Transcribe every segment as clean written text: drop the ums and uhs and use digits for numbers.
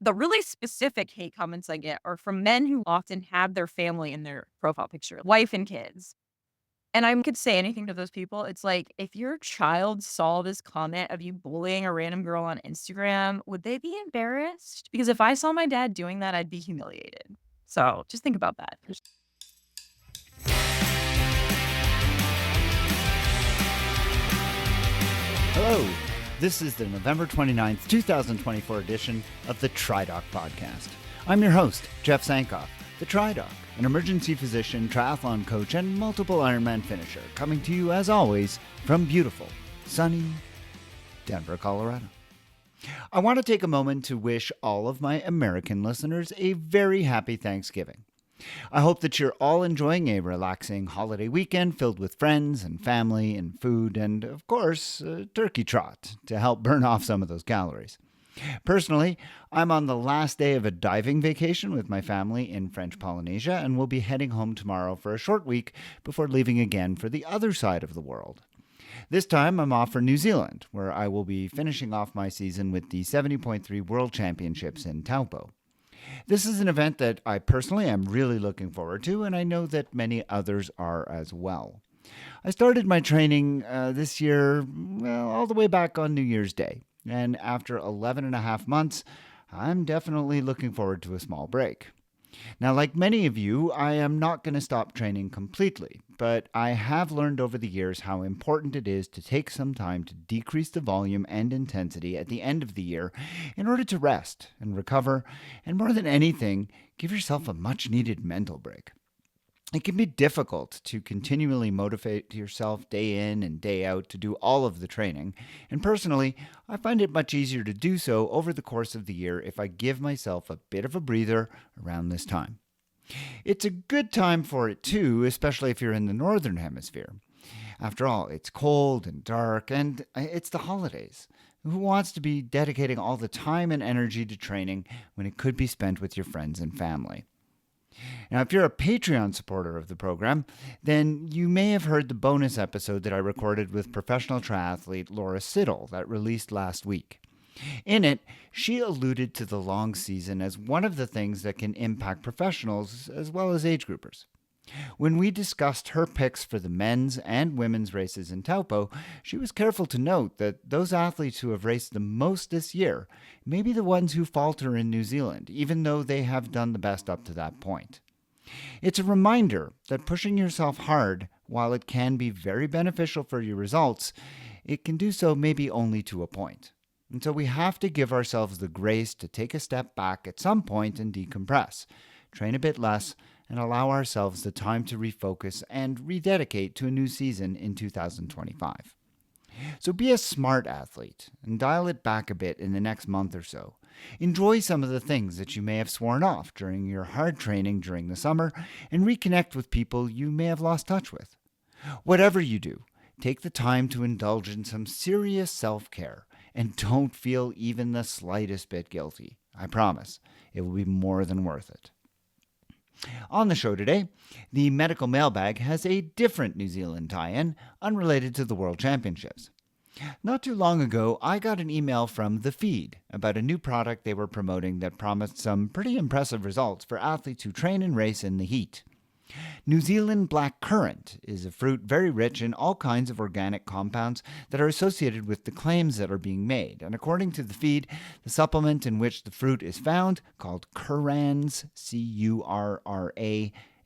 The really specific hate comments I get are from men who often have their family in their profile picture, wife and kids. And I could say anything to those people. It's like, if your child saw this comment of you bullying a random girl on Instagram, would they be embarrassed? Because if I saw my dad doing that, I'd be humiliated. So just think about that. Hello, this is the November 29th, 2024 edition of the TriDoc podcast. I'm your host, Jeff Sankoff, the TriDoc, an emergency physician, triathlon coach, and multiple Ironman finisher, coming to you as always from beautiful, sunny Denver, Colorado. I want to take a moment to wish all of my American listeners a very happy Thanksgiving. I hope that you're all enjoying a relaxing holiday weekend filled with friends and family and food and, of course, a turkey trot to help burn off some of those calories. Personally, I'm on the last day of a diving vacation with my family in French Polynesia and will be heading home tomorrow for a short week before leaving again for the other side of the world. This time, I'm off for New Zealand, where I will be finishing off my season with the 70.3 World Championships in Taupo. This is an event that I personally am really looking forward to, and I know that many others are as well. I started my training this year, all the way back on New Year's Day, and after 11 and a half months, I'm definitely looking forward to a small break. Now, like many of you, I am not going to stop training completely, but I have learned over the years how important it is to take some time to decrease the volume and intensity at the end of the year in order to rest and recover, and more than anything, give yourself a much-needed mental break. It can be difficult to continually motivate yourself day in and day out to do all of the training, and personally, I find it much easier to do so over the course of the year if I give myself a bit of a breather around this time. It's a good time for it too, especially if you're in the northern hemisphere. After all, it's cold and dark, and it's the holidays. Who wants to be dedicating all the time and energy to training when it could be spent with your friends and family? Now, if you're a Patreon supporter of the program, then you may have heard the bonus episode that I recorded with professional triathlete Laura Siddle that released last week. In it, she alluded to the long season as one of the things that can impact professionals as well as age groupers. When we discussed her picks for the men's and women's races in Taupo, she was careful to note that those athletes who have raced the most this year may be the ones who falter in New Zealand, even though they have done the best up to that point. It's a reminder that pushing yourself hard, while it can be very beneficial for your results, it can do so maybe only to a point. And so we have to give ourselves the grace to take a step back at some point and decompress, train a bit less, and allow ourselves the time to refocus and rededicate to a new season in 2025. So be a smart athlete and dial it back a bit in the next month or so. Enjoy some of the things that you may have sworn off during your hard training during the summer and reconnect with people you may have lost touch with. Whatever you do, take the time to indulge in some serious self-care and don't feel even the slightest bit guilty. I promise, it will be more than worth it. On the show today, the medical mailbag has a different New Zealand tie-in, unrelated to the World Championships. Not too long ago, I got an email from The Feed about a new product they were promoting that promised some pretty impressive results for athletes who train and race in the heat. New Zealand black currant is a fruit very rich in all kinds of organic compounds that are associated with the claims that are being made. And according to The Feed, the supplement in which the fruit is found, called Curranz,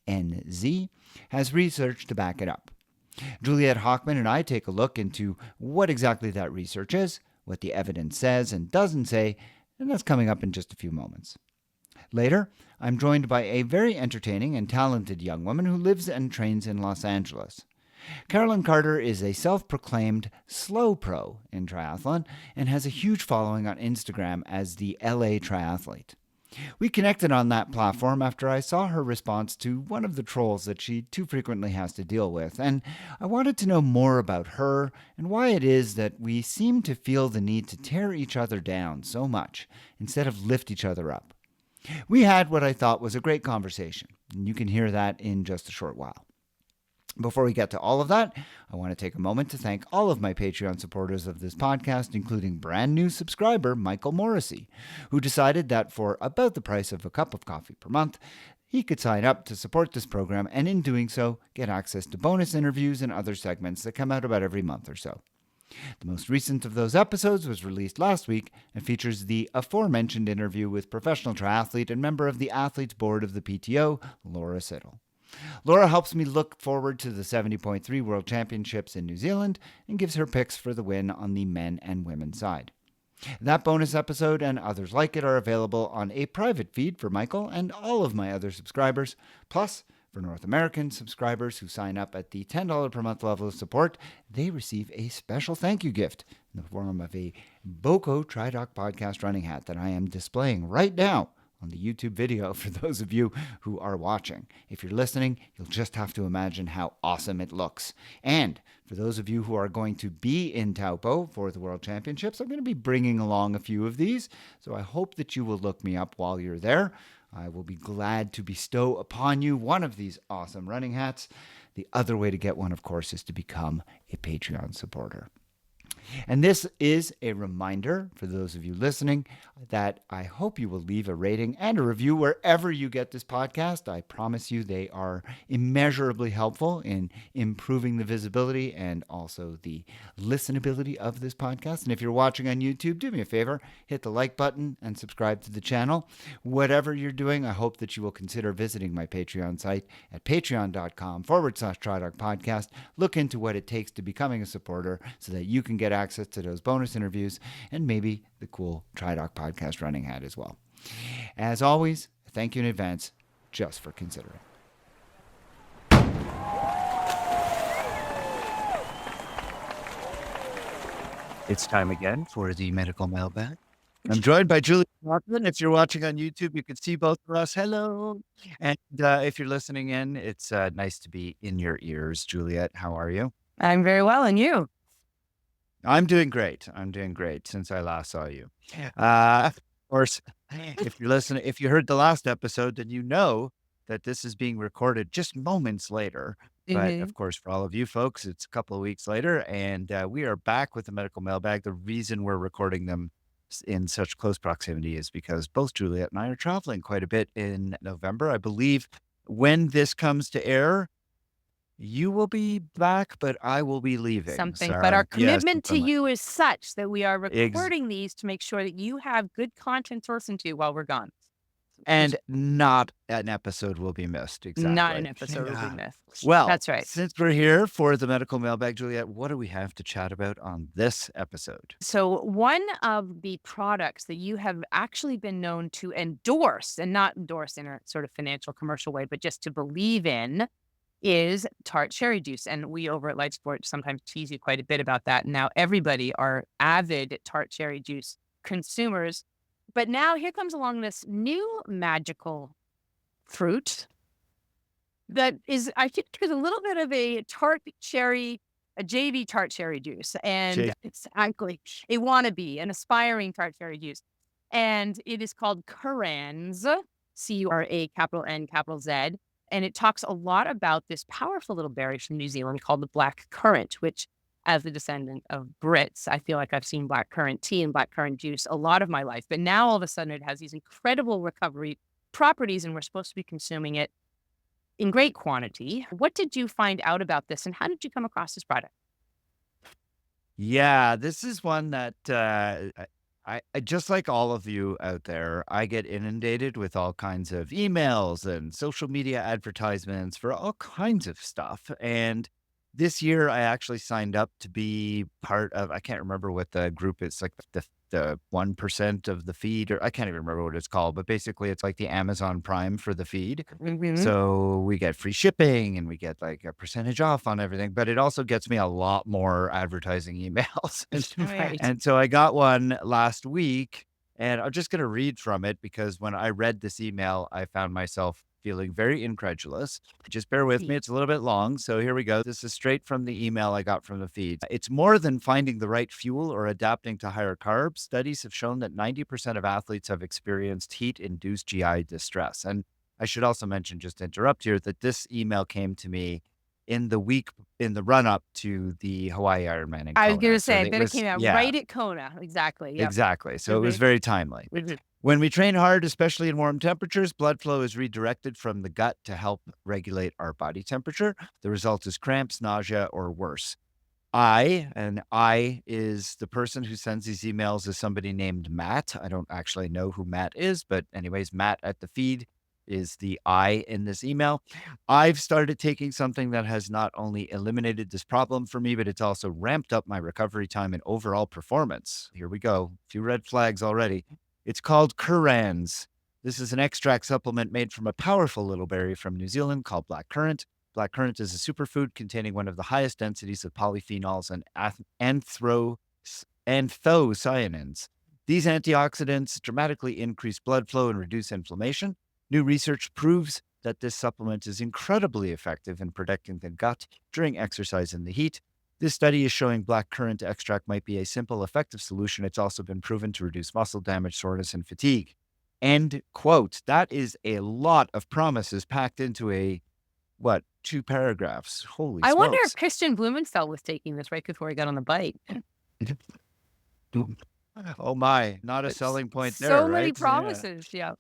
Curranz, has research to back it up. Juliet Hockman and I take a look into what exactly that research is, what the evidence says and doesn't say, and that's coming up in just a few moments. Later, I'm joined by a very entertaining and talented young woman who lives and trains in Los Angeles. Carolyn Carter is a self-proclaimed slow pro in triathlon and has a huge following on Instagram as the LA Triathlete. We connected on that platform after I saw her response to one of the trolls that she too frequently has to deal with, and I wanted to know more about her and why it is that we seem to feel the need to tear each other down so much instead of lift each other up. We had what I thought was a great conversation, and you can hear that in just a short while. Before we get to all of that, I want to take a moment to thank all of my Patreon supporters of this podcast, including brand new subscriber Michael Morrissey, who decided that for about the price of a cup of coffee per month, he could sign up to support this program and in doing so, get access to bonus interviews and other segments that come out about every month or so. The most recent of those episodes was released last week and features the aforementioned interview with professional triathlete and member of the Athletes Board of the PTO, Laura Siddle. Laura helps me look forward to the 70.3 World Championships in New Zealand and gives her picks for the win on the men and women's side. That bonus episode and others like it are available on a private feed for Michael and all of my other subscribers. Plus, for North American subscribers who sign up at the $10 per month level of support, they receive a special thank you gift in the form of a Boco TriDoc podcast running hat that I am displaying right now on the YouTube video for those of you who are watching. If you're listening, you'll just have to imagine how awesome it looks. And for those of you who are going to be in Taupo for the World Championships, I'm going to be bringing along a few of these, so I hope that you will look me up while you're there. I will be glad to bestow upon you one of these awesome running hats. The other way to get one, of course, is to become a Patreon supporter. And this is a reminder for those of you listening that I hope you will leave a rating and a review wherever you get this podcast. I promise you they are immeasurably helpful in improving the visibility and also the listenability of this podcast. And if you're watching on YouTube, do me a favor, hit the like button and subscribe to the channel. Whatever you're doing, I hope that you will consider visiting my Patreon site at patreon.com/TriDoc podcast. Look into what it takes to becoming a supporter so that you can get access to those bonus interviews and maybe the cool TriDoc podcast running hat as well. As always, thank you in advance just for considering. It's time again for the medical mailbag. I'm joined by Julie Carolyn. If you're watching on YouTube, you can see both of us. Hello. And if you're listening in, it's nice to be in your ears. Juliet, how are you? I'm very well, and you? I'm doing great. I'm doing great since I last saw you. Of course, if you heard the last episode, then you know that this is being recorded just moments later. But of course, for all of you folks, it's a couple of weeks later, and we are back with the medical mailbag. The reason we're recording them in such close proximity is because both Juliet and I are traveling quite a bit in November. I believe when this comes to air, you will be back, but I will be leaving. Something. But our commitment to something you is such that we are Ex- recording these to make sure that you have good content to listen to while we're gone. and not an episode will be missed. Exactly. Not an episode will be missed. Well, That's right. Since we're here for the medical mailbag, Juliet, what do we have to chat about on this episode? So one of the products that you have actually been known to endorse, and not endorse in a sort of financial commercial way, but just to believe in, is tart cherry juice. And we over at Light Sport sometimes tease you quite a bit about that. Now everybody are avid tart cherry juice consumers. But now here comes along this new magical fruit that is, I think there's a little bit of a JV tart cherry juice. And it's actually a wannabe, an aspiring tart cherry juice. And it is called Currans, C-U-R-A, capital N, capital Z. And it talks a lot about this powerful little berry from New Zealand called the black currant, which, as a descendant of Brits, I feel like I've seen black currant tea and black currant juice a lot of my life. But now all of a sudden it has these incredible recovery properties and we're supposed to be consuming it in great quantity. What did you find out about this and how did you come across this product? Yeah, this is one that I just like all of you out there, I get inundated with all kinds of emails and social media advertisements for all kinds of stuff. And this year I actually signed up to be part of, I can't remember what the group is, like the 1% of the feed, or I can't even remember what it's called, but basically it's like the Amazon Prime for the feed. So we get free shipping and we get like a percentage off on everything, but it also gets me a lot more advertising emails. Right. And so I got one last week and I'm just going to read from it because when I read this email, I found myself feeling very incredulous. Just bear with me. It's a little bit long. So here we go. This is straight from the email I got from the feed. It's more than finding the right fuel or adapting to higher carbs. Studies have shown that 90% of athletes have experienced heat-induced GI distress. And I should also mention, just to interrupt here, that this email came to me in the run up to the Hawaii Ironman in I was Kona. gonna So say, I it bet it was, came out yeah, right at Kona. Exactly, yep. exactly. So it was Mhm, very timely. mhm. When we train hard, especially in warm temperatures, blood flow is redirected from the gut to help regulate our body temperature. The result is cramps, nausea, or worse. I is the person who sends these emails is somebody named Matt. I don't actually know who Matt is, but anyways, Matt at the feed is the I in this email. I've started taking something that has not only eliminated this problem for me, but it's also ramped up my recovery time and overall performance. Here we go. A few red flags already. It's called Currans. This is an extract supplement made from a powerful little berry from New Zealand called blackcurrant. Blackcurrant is a superfood containing one of the highest densities of polyphenols and anthocyanins. These antioxidants dramatically increase blood flow and reduce inflammation. New research proves that this supplement is incredibly effective in protecting the gut during exercise in the heat. This study is showing blackcurrant extract might be a simple, effective solution. It's also been proven to reduce muscle damage, soreness, and fatigue. End quote. That is a lot of promises packed into what, 2 paragraphs. Holy I wonder if smokes. Christian Blumenfeld was taking this right before he got on the bike. Oh my, not a It's selling point there, so many right? Yeah. promises, yeah.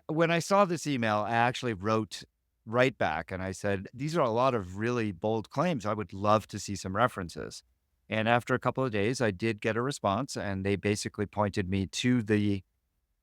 When I saw this email, I actually wrote right back and I said, "These are a lot of really bold claims. I would love to see some references." And after a couple of days, I did get a response, and they basically pointed me to the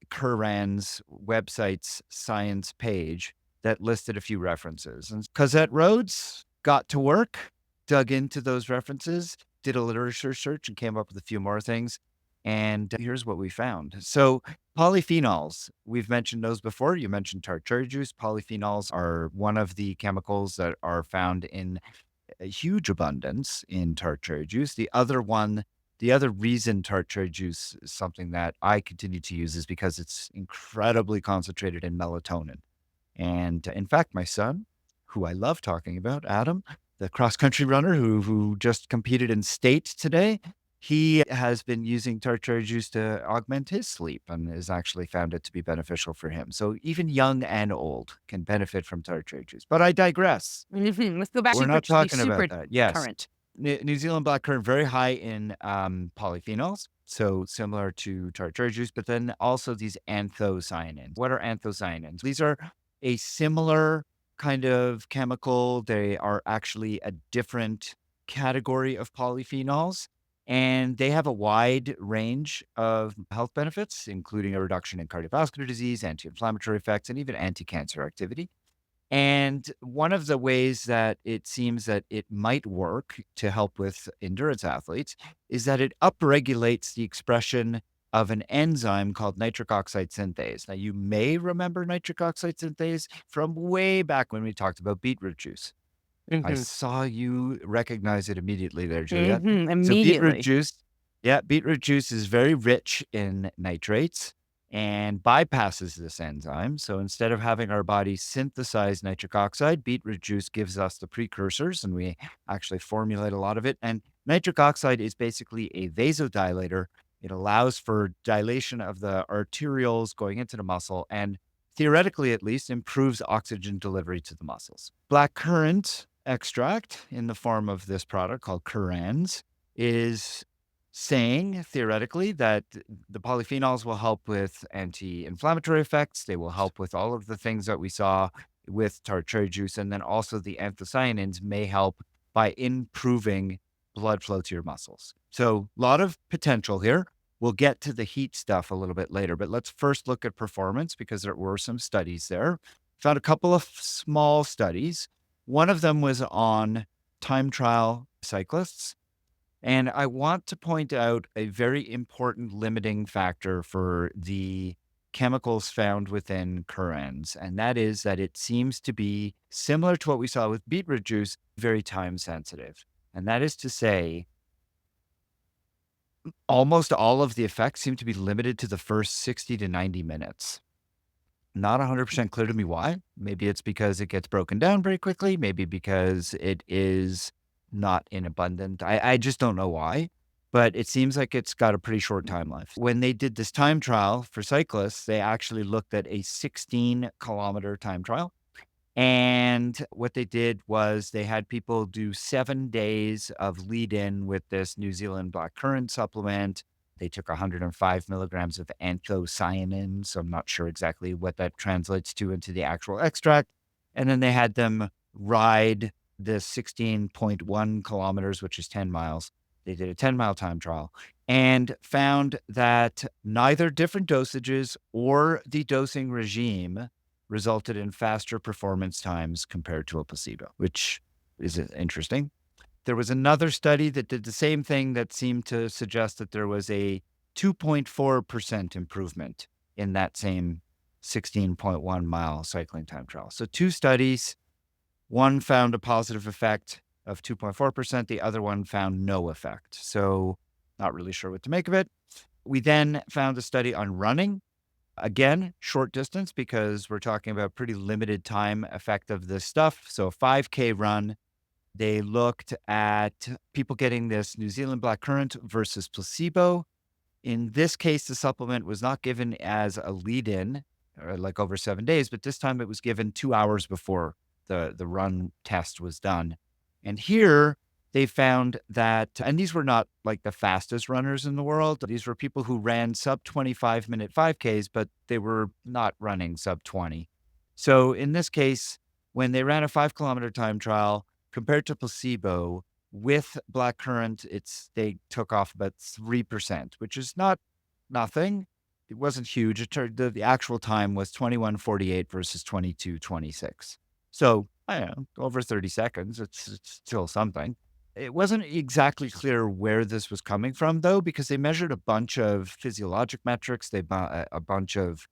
Curran's website's science page that listed a few references. And Cosette Rhodes got to work, dug into those references, did a literature search, and came up with a few more things. And here's what we found. So, polyphenols, we've mentioned those before. You mentioned tart cherry juice. Polyphenols are one of the chemicals that are found in a huge abundance in tart cherry juice. The other reason tart cherry juice is something that I continue to use is because it's incredibly concentrated in melatonin. And in fact, my son, who I love talking about, Adam, the cross country runner who just competed in state today, he has been using tart cherry juice to augment his sleep and has actually found it to be beneficial for him. So even young and old can benefit from tart cherry juice. But I digress. Mhm, let's go back We're super not the talking super about that. Yes. current. New Zealand blackcurrant, very high in polyphenols, so similar to tart cherry juice, but then also these anthocyanins. What are anthocyanins? These are a similar kind of chemical. They are actually a different category of polyphenols, and they have a wide range of health benefits, including a reduction in cardiovascular disease, anti-inflammatory effects, and even anti-cancer activity. And one of the ways that it seems that it might work to help with endurance athletes is that it upregulates the expression of an enzyme called nitric oxide synthase. Now, you may remember nitric oxide synthase from way back when we talked about beetroot juice. I Mhm, saw you recognize it immediately there, Juliet. mhm, So immediately. beetroot juice is very rich in nitrates and bypasses this enzyme. So instead of having our body synthesize nitric oxide, beetroot juice gives us the precursors and we actually formulate a lot of it. And nitric oxide is basically a vasodilator. It allows for dilation of the arterioles going into the muscle and theoretically at least improves oxygen delivery to the muscles. Blackcurrant extract in the form of this product called Curans is saying theoretically that the polyphenols will help with anti-inflammatory effects. They will help with all of the things that we saw with tart cherry juice. And then also the anthocyanins may help by improving blood flow to your muscles. So a lot of potential here. We'll get to the heat stuff a little bit later, but let's first look at performance because there were some studies there. Found a couple of small studies. One of them was on time trial cyclists. And I want to point out a very important limiting factor for the chemicals found within Curans, and that is that it seems to be similar to what we saw with beetroot juice, very time sensitive. And that is to say, almost all of the effects seem to be limited to the first 60 to 90 minutes. Not 100% clear to me why. Maybe it's because it gets broken down very quickly. Maybe because it is not in abundant. I just don't know why, but it seems like it's got a pretty short time life. When they did this time trial for cyclists, they actually looked at a 16-kilometer time trial. And what they did was they had people do 7 days of lead in with this New Zealand blackcurrant supplement. They took 105 milligrams of anthocyanin, so I'm not sure exactly what that translates to into the actual extract. And then they had them ride the 16.1 kilometers, which is 10 miles. They did a 10-mile time trial and found that neither different dosages or the dosing regime resulted in faster performance times compared to a placebo, which is interesting. There was another study that did the same thing that seemed to suggest that there was a 2.4% improvement in that same 16.1-mile cycling time trial. So 2 studies, one found a positive effect of 2.4%, the other one found no effect. So not really sure what to make of it. We then found a study on running. Again, short distance because we're talking about pretty limited time effect of this stuff. So a 5K run, they looked at people getting this New Zealand blackcurrant versus placebo. In this case, the supplement was not given as a lead-in, or like over 7 days, but this time it was given 2 hours before the run test was done. And here they found that, and these were not like the fastest runners in the world. These were people who ran sub 25-minute 5Ks, but they were not running sub 20. So in this case, when they ran a 5-kilometer time trial compared to placebo, with blackcurrant, they took off about 3%, which is not nothing. It wasn't huge. The actual time was 21:48 versus 22:26. So I don't know, over 30 seconds. It's still something. It wasn't exactly clear where this was coming from, though, because they measured a bunch of physiologic metrics, a bunch of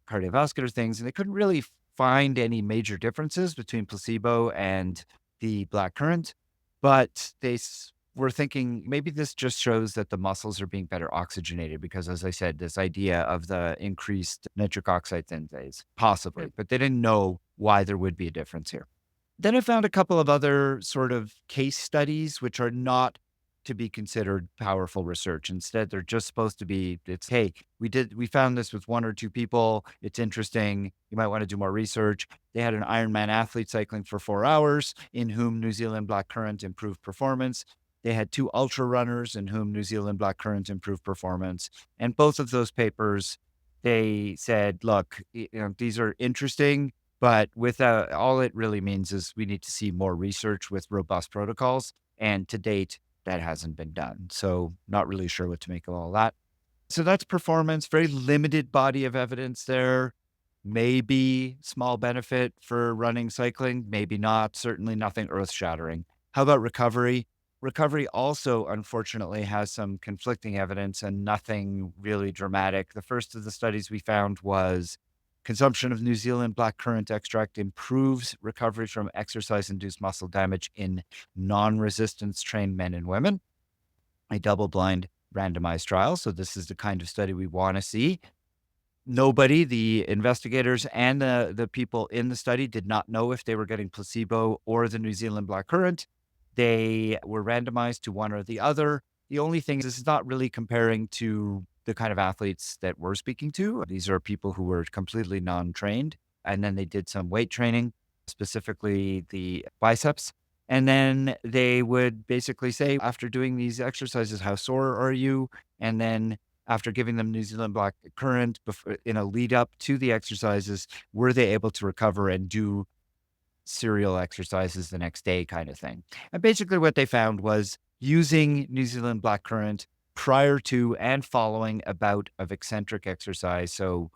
cardiovascular things, and they couldn't really find any major differences between placebo and the blackcurrant. But were thinking maybe this just shows that the muscles are being better oxygenated because, as I said, this idea of the increased nitric oxide synthase, possibly, but they didn't know why there would be a difference here. Then I found a couple of other sort of case studies, which are not to be considered powerful research. Instead, they're just supposed to be, hey, we found this with 1 or 2 people. It's interesting. You might want to do more research. They had an Ironman athlete cycling for 4 hours in whom New Zealand blackcurrant improved performance. They had 2 ultra runners in whom New Zealand blackcurrant improved performance. And both of those papers, they said, look, these are interesting, but without, all it really means is we need to see more research with robust protocols. And to date, that hasn't been done. So not really sure what to make of all that. So that's performance, very limited body of evidence there. Maybe small benefit for running, cycling, maybe not, certainly nothing earth shattering. How about recovery? Recovery also, unfortunately, has some conflicting evidence and nothing really dramatic. The first of the studies we found was consumption of New Zealand blackcurrant extract improves recovery from exercise-induced muscle damage in non-resistance trained men and women, a double-blind randomized trial. So this is the kind of study we want to see. Nobody, the investigators and the people in the study, did not know if they were getting placebo or the New Zealand blackcurrant. They were randomized to one or the other. The only thing is this is not really comparing to the kind of athletes that we're speaking to. These are people who were completely non-trained. And then they did some weight training, specifically the biceps. And then they would basically say, after doing these exercises, how sore are you? And then after giving them New Zealand blackcurrant in a lead up to the exercises, were they able to recover and do serial exercises the next day kind of thing. And basically what they found was using New Zealand blackcurrant prior to and following a bout of eccentric exercise, so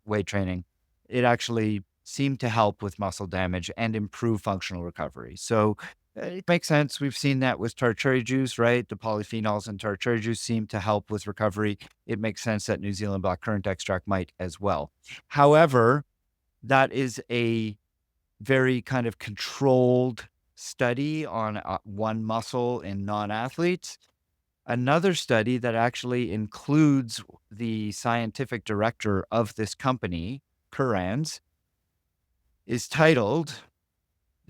weight training, it actually seemed to help with muscle damage and improve functional recovery. So it makes sense. We've seen that with tart cherry juice, right? The polyphenols in tart cherry juice seem to help with recovery. It makes sense that New Zealand blackcurrant extract might as well. However, that is a very kind of controlled study on one muscle in non-athletes. Another study that actually includes the scientific director of this company, Curran's, is titled,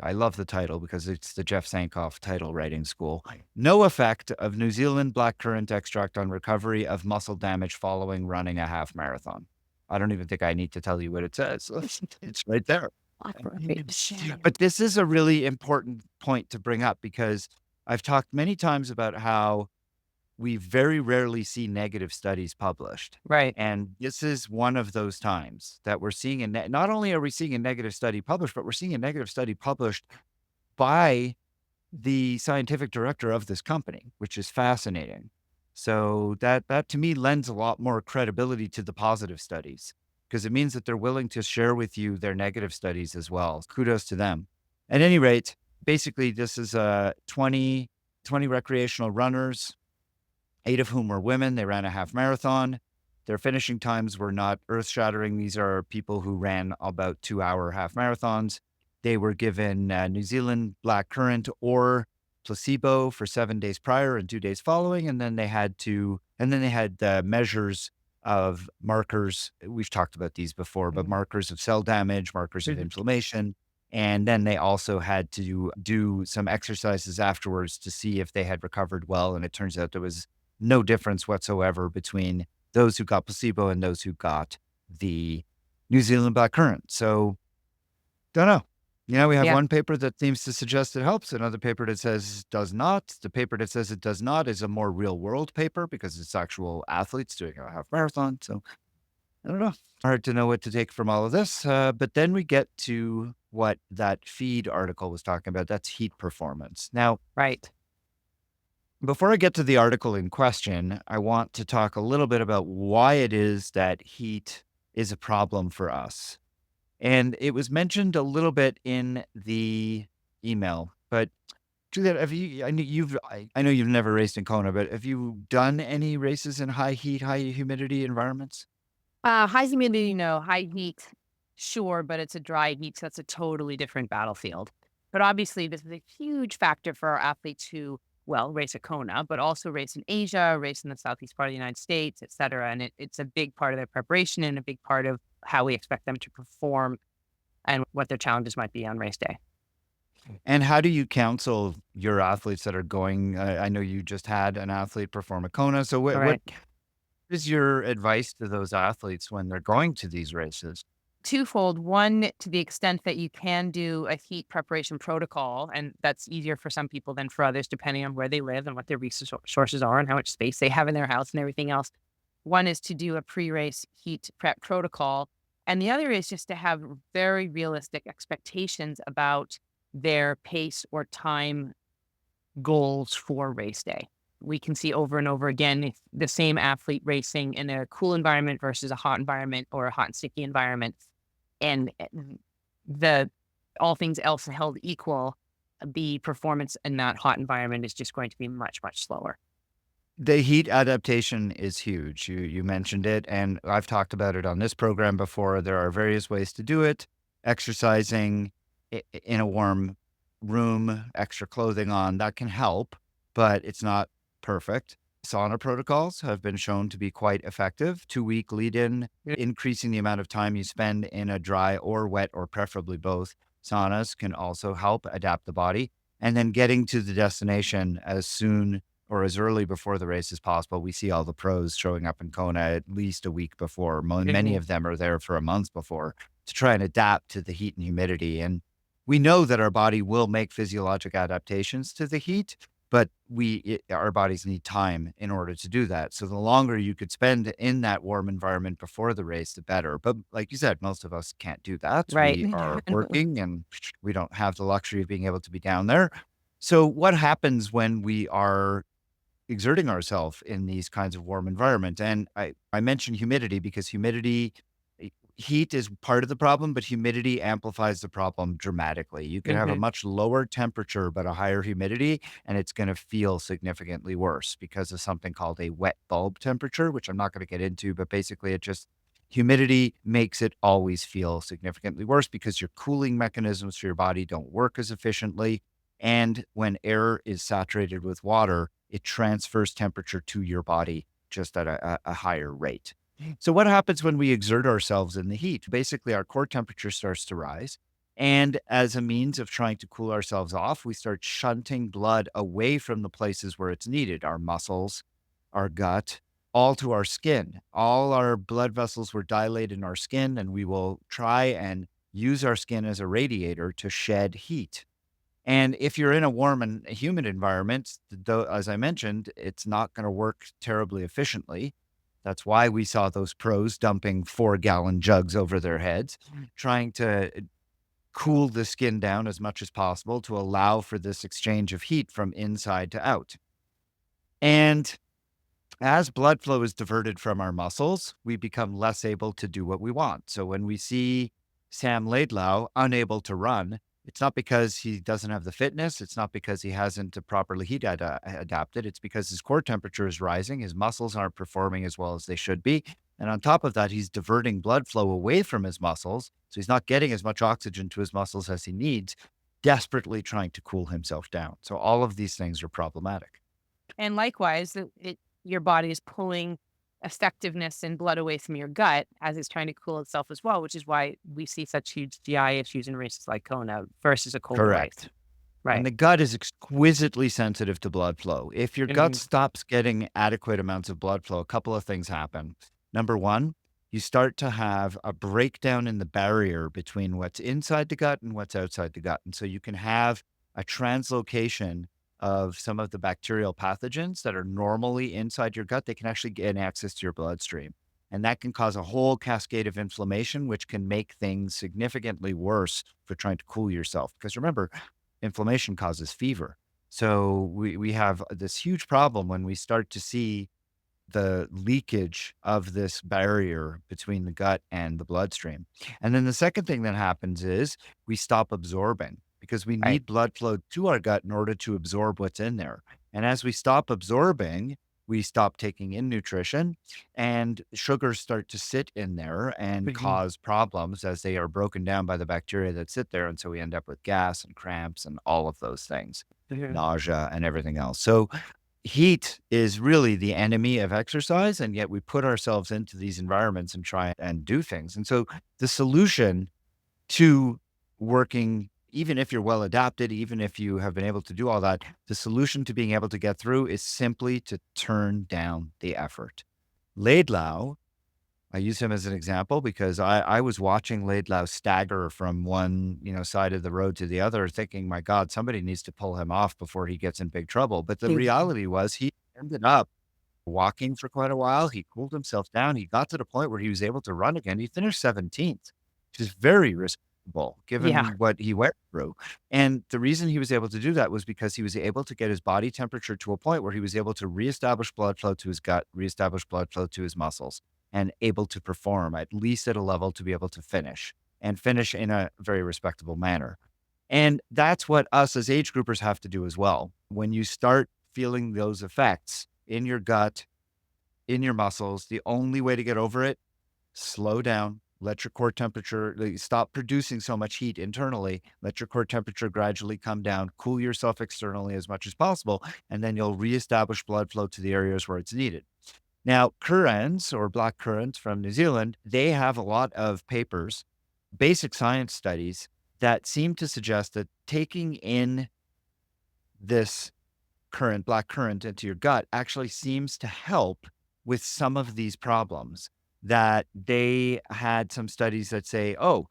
I love the title because it's the Jeff Sankoff title writing school, No Effect of New Zealand Blackcurrant Extract on Recovery of Muscle Damage Following Running a Half Marathon. I don't even think I need to tell you what it says. It's right there. But this is a really important point to bring up because I've talked many times about how we very rarely see negative studies published. Right. And this is one of those times that we're seeing not only are we seeing a negative study published, but we're seeing a negative study published by the scientific director of this company, which is fascinating. So that to me lends a lot more credibility to the positive studies because it means that they're willing to share with you their negative studies as well. Kudos to them. At any rate, basically this is 20 recreational runners, 8 of whom were women. They ran a half marathon. Their finishing times were not earth-shattering. These are people who ran about 2-hour half marathons. They were given New Zealand black currant or placebo for 7 days prior and 2 days following, and then they had measures of markers. We've talked about these before, but Mhm. markers of cell damage, markers of Mhm. inflammation, and then they also had to do some exercises afterwards to see if they had recovered well, and it turns out there was no difference whatsoever between those who got placebo and those who got the New Zealand black currant. So, don't know. We have Yeah. one paper that seems to suggest it helps, another paper that says does not. The paper that says it does not is a more real world paper because it's actual athletes doing a half marathon. So, I don't know. Hard to know what to take from all of this. But then we get to what that feed article was talking about. That's heat performance. Now, Right. before I get to the article in question, I want to talk a little bit about why it is that heat is a problem for us. And it was mentioned a little bit in the email, but Juliet, have you, I know you've never raced in Kona, but have you done any races in high heat, high humidity environments? High humidity, no. High heat, sure, but it's a dry heat, so that's a totally different battlefield. But obviously, this is a huge factor for our athletes who, well, race at Kona, but also race in Asia, race in the southeast part of the United States, et cetera. And it's a big part of their preparation and a big part of how we expect them to perform and what their challenges might be on race day. And how do you counsel your athletes that are going? I know you just had an athlete perform at Kona. So All what right. is your advice to those athletes when they're going to these races? Twofold. One, to the extent that you can do a heat preparation protocol, and that's easier for some people than for others, depending on where they live and what their resources are and how much space they have in their house and everything else. One is to do a pre-race heat prep protocol, and the other is just to have very realistic expectations about their pace or time goals for race day. We can see over and over again if the same athlete racing in a cool environment versus a hot environment or a hot and sticky environment, and the all things else held equal, the performance in that hot environment is just going to be much, much slower. The heat adaptation is huge. You mentioned it, and I've talked about it on this program before. There are various ways to do it. Exercising in a warm room, extra clothing on, that can help, but it's not perfect. Sauna protocols have been shown to be quite effective. 2-week lead in, Yeah. increasing the amount of time you spend in a dry or wet or preferably both saunas can also help adapt the body. And then getting to the destination as soon or as early before the race as possible. We see all the pros showing up in Kona at least a week before. Many Mhm. of them are there for a month before to try and adapt to the heat and humidity. And we know that our body will make physiologic adaptations to the heat, but our bodies need time in order to do that. So the longer you could spend in that warm environment before the race, the better. But like you said, most of us can't do that. Right. We are working and we don't have the luxury of being able to be down there. So what happens when we are exerting ourselves in these kinds of warm environments? And I mentioned humidity because heat is part of the problem, but humidity amplifies the problem dramatically. You can have a Mhm. much lower temperature, but a higher humidity, and it's going to feel significantly worse because of something called a wet bulb temperature, which I'm not going to get into, but basically humidity makes it always feel significantly worse because your cooling mechanisms for your body don't work as efficiently. And when air is saturated with water, it transfers temperature to your body just at a higher rate. So what happens when we exert ourselves in the heat? Basically, our core temperature starts to rise. And as a means of trying to cool ourselves off, we start shunting blood away from the places where it's needed, our muscles, our gut, all to our skin. All our blood vessels were dilated in our skin, and we will try and use our skin as a radiator to shed heat. And if you're in a warm and humid environment, though, as I mentioned, it's not going to work terribly efficiently. That's why we saw those pros dumping 4-gallon jugs over their heads, trying to cool the skin down as much as possible to allow for this exchange of heat from inside to out. And as blood flow is diverted from our muscles, we become less able to do what we want. So when we see Sam Laidlaw unable to run, it's not because he doesn't have the fitness. It's not because he hasn't properly adapted. It's because his core temperature is rising. His muscles aren't performing as well as they should be. And on top of that, he's diverting blood flow away from his muscles. So he's not getting as much oxygen to his muscles as he needs, desperately trying to cool himself down. So all of these things are problematic. And likewise, your body is pulling effectiveness and blood away from your gut as it's trying to cool itself as well, which is why we see such huge GI issues in races like Kona versus a colder race. Correct. And Right. the gut is exquisitely sensitive to blood flow. If your gut Mhm. stops getting adequate amounts of blood flow, a couple of things happen. Number one, you start to have a breakdown in the barrier between what's inside the gut and what's outside the gut. And so you can have a translocation of some of the bacterial pathogens that are normally inside your gut. They can actually gain access to your bloodstream. And that can cause a whole cascade of inflammation, which can make things significantly worse for trying to cool yourself. Because remember, inflammation causes fever. So we have this huge problem when we start to see the leakage of this barrier between the gut and the bloodstream. And then the second thing that happens is we stop absorbing because we Right. need blood flow to our gut in order to absorb what's in there. And as we stop absorbing, we stop taking in nutrition and sugars start to sit in there and Mhm. cause problems as they are broken down by the bacteria that sit there. And so we end up with gas and cramps and all of those things, Mhm. nausea and everything else. So heat is really the enemy of exercise, and yet we put ourselves into these environments and try and do things. And so the solution to working, even if you're well adapted, even if you have been able to do all that, the solution to being able to get through is simply to turn down the effort. Laidlaw, I use him as an example because I was watching Laidlaw stagger from one, side of the road to the other, thinking, my God, somebody needs to pull him off before he gets in big trouble. But the Mhm. reality was he ended up walking for quite a while. He cooled himself down. He got to the point where he was able to run again. He finished 17th, which is very respectable Yeah. given what he went through. And the reason he was able to do that was because he was able to get his body temperature to a point where he was able to reestablish blood flow to his gut, reestablish blood flow to his muscles, and able to perform at least at a level to be able to finish and finish in a very respectable manner. And that's what us as age groupers have to do as well. When you start feeling those effects in your gut, in your muscles, the only way to get over it, slow down, let your core temperature, stop producing so much heat internally, let your core temperature gradually come down, cool yourself externally as much as possible, and then you'll reestablish blood flow to the areas where it's needed. Now, currents or black currants from New Zealand, they have a lot of papers, basic science studies that seem to suggest that taking in this black currant into your gut actually seems to help with some of these problems. That they had some studies that say, oh,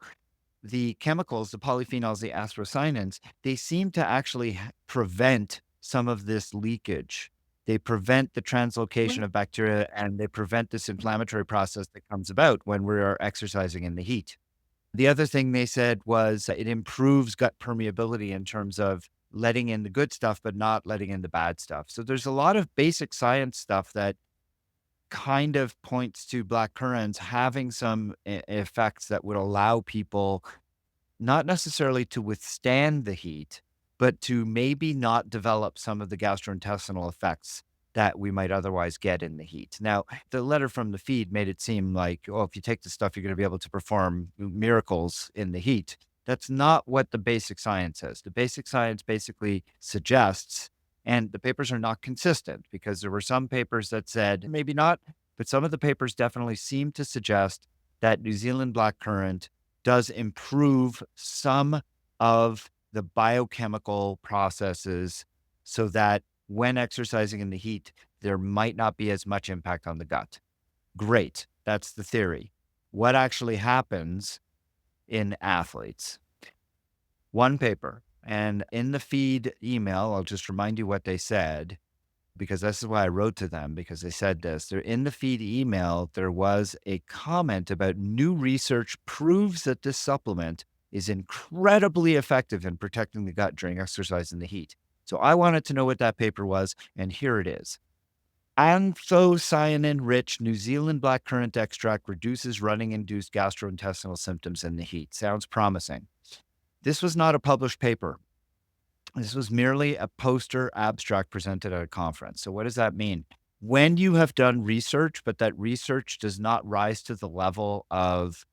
the chemicals, the polyphenols, the asparagines, they seem to actually prevent some of this leakage. They prevent the translocation Right. of bacteria and they prevent this inflammatory process that comes about when we are exercising in the heat. The other thing they said was it improves gut permeability in terms of letting in the good stuff, but not letting in the bad stuff. So there's a lot of basic science stuff that kind of points to black currants having some effects that would allow people not necessarily to withstand the heat, but to maybe not develop some of the gastrointestinal effects that we might otherwise get in the heat. Now, the letter from the feed made it seem like, oh, if you take the stuff, you're going to be able to perform miracles in the heat. That's not what the basic science says. The basic science basically suggests, and the papers are not consistent because there were some papers that said maybe not, but some of the papers definitely seem to suggest that New Zealand blackcurrant does improve some of the biochemical processes so that when exercising in the heat, there might not be as much impact on the gut. Great. That's the theory. What actually happens in athletes. One paper. And in the feed email, I'll just remind you what they said, because this is why I wrote to them, because they said this. They're in the feed email, there was a comment about new research proves that this supplement is incredibly effective in protecting the gut during exercise in the heat. So I wanted to know what that paper was, and here it is. Anthocyanin-rich New Zealand blackcurrant extract reduces running-induced gastrointestinal symptoms in the heat. Sounds promising. This was not a published paper. This was merely a poster abstract presented at a conference. So what does that mean? When you have done research, but that research does not rise to the level of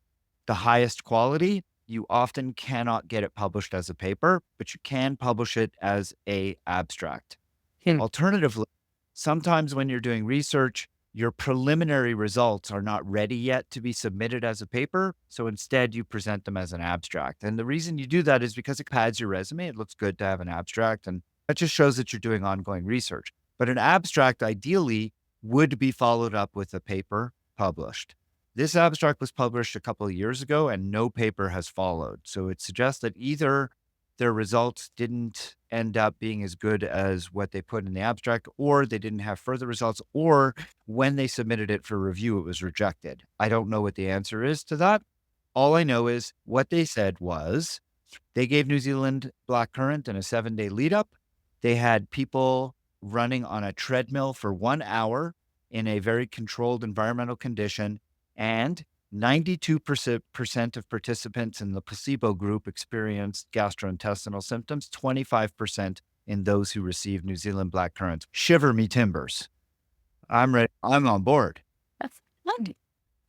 the highest quality, you often cannot get it published as a paper, but you can publish it as a abstract. Hmm. Alternatively, sometimes when you're doing research, your preliminary results are not ready yet to be submitted as a paper. So instead, you present them as an abstract. And the reason you do that is because it pads your resume. It looks good to have an abstract, and that just shows that you're doing ongoing research. But an abstract ideally would be followed up with a paper published. This abstract was published a couple of years ago and no paper has followed. So it suggests that either their results didn't end up being as good as what they put in the abstract, or they didn't have further results, or when they submitted it for review, it was rejected. I don't know what the answer is to that. All I know is what they said was they gave New Zealand blackcurrant in a 7-day lead up. They had people running on a treadmill for 1 hour in a very controlled environmental condition, and 92% of participants in the placebo group experienced gastrointestinal symptoms, 25% in those who received New Zealand blackcurrant. Shiver me timbers. I'm ready. I'm on board. That's fun.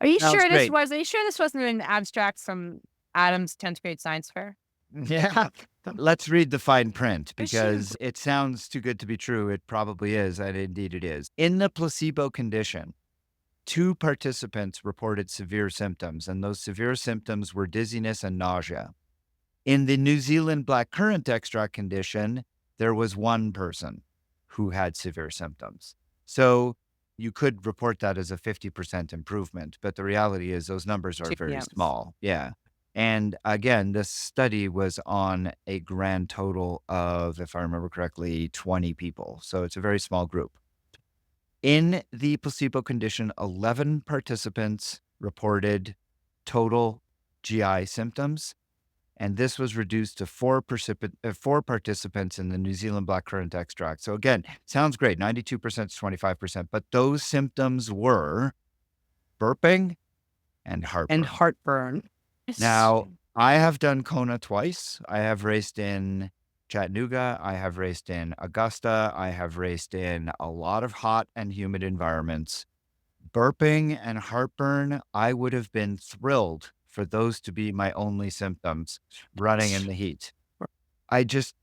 Are you Sounds sure this great. was? Are you sure this wasn't an abstract from Adam's 10th grade science fair? Yeah. Let's read the fine print For sure. because it sounds too good to be true. It probably is, and indeed it is. In the placebo condition, 2 participants reported severe symptoms, and those severe symptoms were dizziness and nausea. In the New Zealand blackcurrant extract condition, there was 1 person who had severe symptoms. So you could report that as a 50% improvement, but the reality is those numbers are very Yes. small. Yeah. And again, this study was on a grand total of, if I remember correctly, 20 people. So it's a very small group. In the placebo condition, 11 participants reported total GI symptoms, and this was reduced to 4 participants in the New Zealand blackcurrant extract. So again, sounds great, 92% to 25%, but those symptoms were burping and And heartburn. heartburn. Now, I have done Kona twice. I have raced in Chattanooga. I have raced in Augusta. I have raced in a lot of hot and humid environments. Burping and heartburn, I would have been thrilled for those to be my only symptoms running in the heat. I just,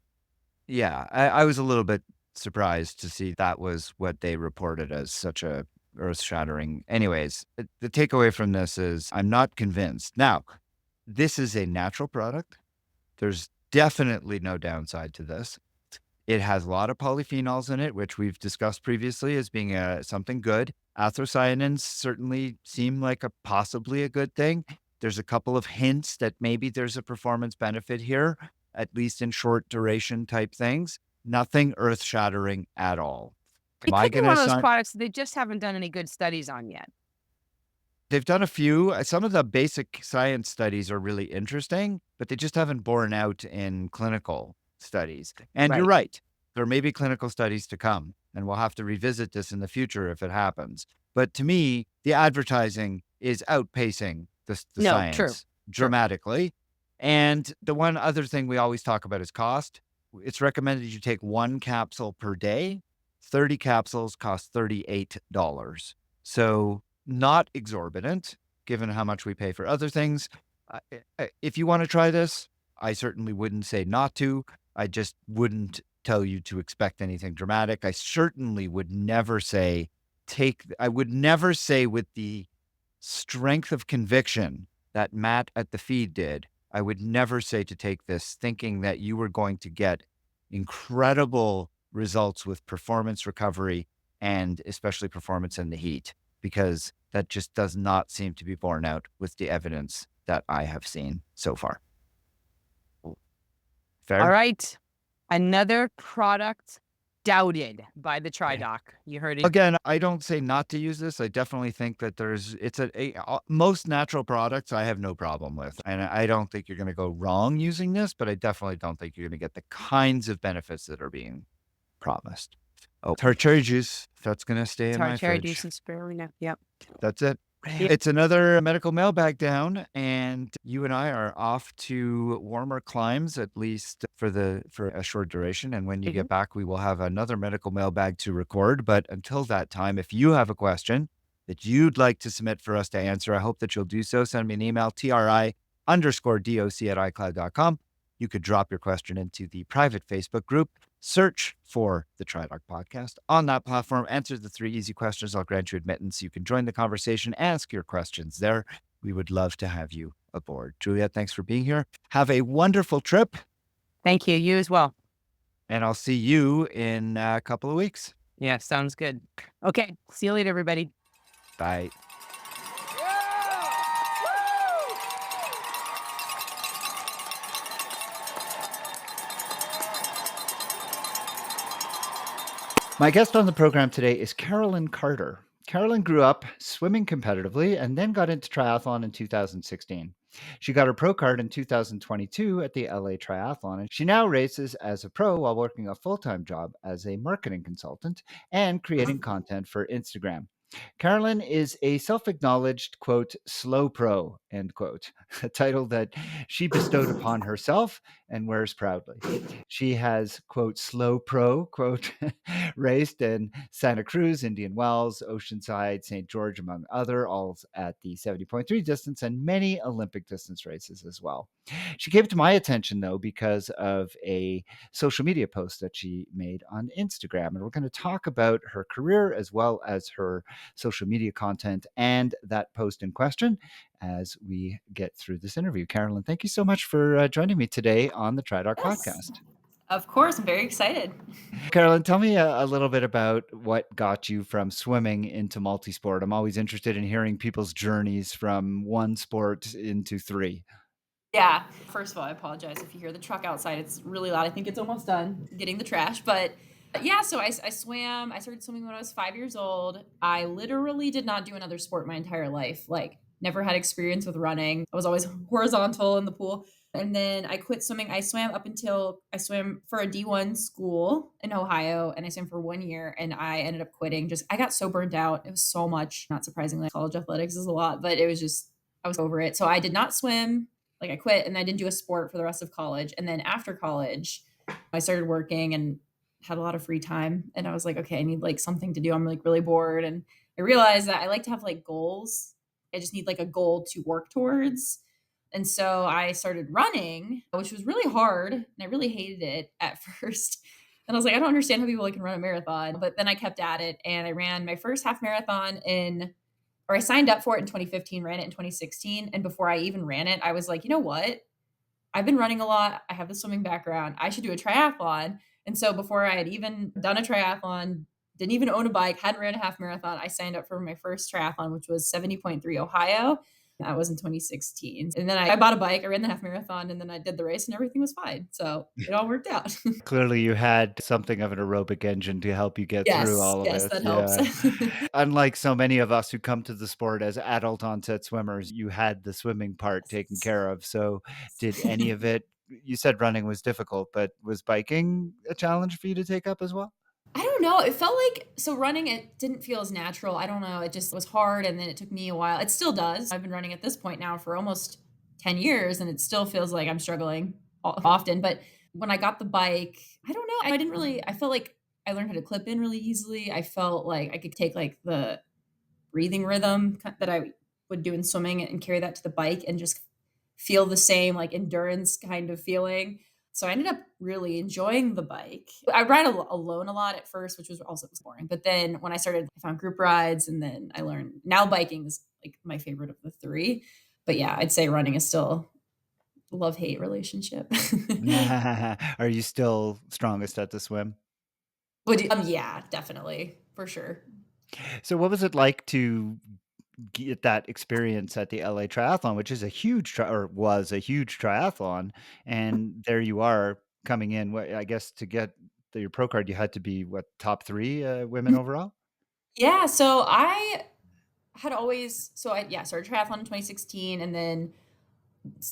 yeah, I was a little bit surprised to see that was what they reported as such a earth-shattering. Anyways, the takeaway from this is I'm not convinced. Now, this is a natural product. There's definitely no downside to this. It has a lot of polyphenols in it, which we've discussed previously as being something good. Anthocyanins certainly seem like possibly a good thing. There's a couple of hints that maybe there's a performance benefit here, at least in short duration type things. Nothing earth-shattering at all. It Am I could be going one to of those sign? products that they just haven't done any good studies on yet. They've done a few. Some of the basic science studies are really interesting, but they just haven't borne out in clinical studies. And you're Right. right. There may be clinical studies to come, and we'll have to revisit this in the future if it happens. But to me, the advertising is outpacing the No, true. science True. dramatically. And the one other thing we always talk about is cost. It's recommended you take 1 capsule per day. 30 capsules cost $38. So not exorbitant, given how much we pay for other things. If you want to try this, I certainly wouldn't say not to. I just wouldn't tell you to expect anything dramatic. I certainly would never say I would never say with the strength of conviction that Matt at the feed did, I would never say to take this thinking that you were going to get incredible results with performance recovery and especially performance in the heat, because that just does not seem to be borne out with the evidence that I have seen so far. All Fair? right. Another product doubted by the TriDoc. You heard it. Again, I don't say not to use this. I definitely think that most natural products I have no problem with. And I don't think you're going to go wrong using this, but I definitely don't think you're going to get the kinds of benefits that are being promised. Oh, tart cherry juice. That's going to stay in Tart my cherry fridge. juice and spirulina. Yep. That's it. Yep. It's another medical mailbag down, and you and I are off to warmer climes, at least for a short duration. And when you Mhm. get back, we will have another medical mailbag to record. But until that time, if you have a question that you'd like to submit for us to answer, I hope that you'll do so. Send me an email, tri_doc@icloud.com. You could drop your question into the private Facebook group. Search for the TriDoc podcast on that platform. Answer the 3 easy questions. I'll grant you admittance. You can join the conversation, ask your questions there. We would love to have you aboard. Juliet, thanks for being here. Have a wonderful trip, Thank you. You as well. and I'll see you in a couple of weeks. Yeah, sounds good. Okay. See you later, everybody. Bye. My guest on the program today is Carolyn Carter. Carolyn grew up swimming competitively and then got into triathlon in 2016. She got her pro card in 2022 at the LA Triathlon, and she now races as a pro while working a full-time job as a marketing consultant and creating content for Instagram. Carolyn is a self acknowledged, quote, slow pro, end quote, a title that she bestowed upon herself and wears proudly. She has, quote, slow pro, quote, raced in Santa Cruz, Indian Wells, Oceanside, St. George, among other, all at the 70.3 distance and many Olympic distance races as well. She came to my attention, though, because of a social media post that she made on Instagram. And we're going to talk about her career as well as her social media content and that post in question as we get through this interview. Carolyn, thank you so much for joining me today on the TriDoc Yes, podcast. of course. I'm very excited. Carolyn, tell me a little bit about what got you from swimming into multisport. I'm always interested in hearing people's journeys from one sport into 3. Yeah. First of all, I apologize if you hear the truck outside. It's really loud. I think it's almost done getting the trash. But yeah, so I swam. I started swimming when I was 5 years old. I literally did not do another sport my entire life. Like, never had experience with running. I was always horizontal in the pool. And then I quit swimming. I swam up until I swam for a D1 school in Ohio, and I swam for 1 year, and I ended up quitting. Just I got so burned out. It was so much. Not surprisingly, college athletics is a lot, but it was just I was over it. So I did not swim. Like, I quit, and I didn't do a sport for the rest of college. And then after college, I started working and had a lot of free time. And I was like, okay, I need like something to do. I'm like really bored. And I realized that I like to have like goals. I just need like a goal to work towards. And so I started running, which was really hard. And I really hated it at first. And I was like, I don't understand how people can run a marathon. But then I kept at it, and I ran my first half marathon I signed up for it in 2015, ran it in 2016. And before I even ran it, I was like, you know what? I've been running a lot. I have the swimming background. I should do a triathlon. And so before I had even done a triathlon, didn't even own a bike, hadn't ran a half marathon, I signed up for my first triathlon, which was 70.3 Ohio. That was in 2016. And then I bought a bike, I ran the half marathon, and then I did the race, and everything was fine. So it all worked out. Clearly, you had something of an aerobic engine to help you get through Yes, all of yes, it. that helps. Yeah. Unlike so many of us who come to the sport as adult onset swimmers, you had the swimming part taken care of. So, did any of it? You said running was difficult, but was biking a challenge for you to take up as well? I don't know. It felt like running, it didn't feel as natural. I don't know. It just was hard, and then it took me a while. It still does. I've been running at this point now for almost 10 years, and it still feels like I'm struggling often. But when I got the bike, I don't know. I didn't really I felt like I learned how to clip in really easily. I felt like I could take like the breathing rhythm that I would do in swimming and carry that to the bike and just feel the same like endurance kind of feeling. So I ended up really enjoying the bike. I ride alone a lot at first, which was boring. But then when I found group rides, and then I learned now biking is like my favorite of the 3. But yeah, I'd say running is still a love-hate relationship. Are you still strongest at the swim? Yeah, definitely. For sure. So, what was it like to get that experience at the LA Triathlon, which is a huge or was a huge triathlon, and there you are coming in. What I guess to get your pro card, you had to be what, top 3 women overall? Yeah, so I had always so I yeah, started triathlon in 2016, and then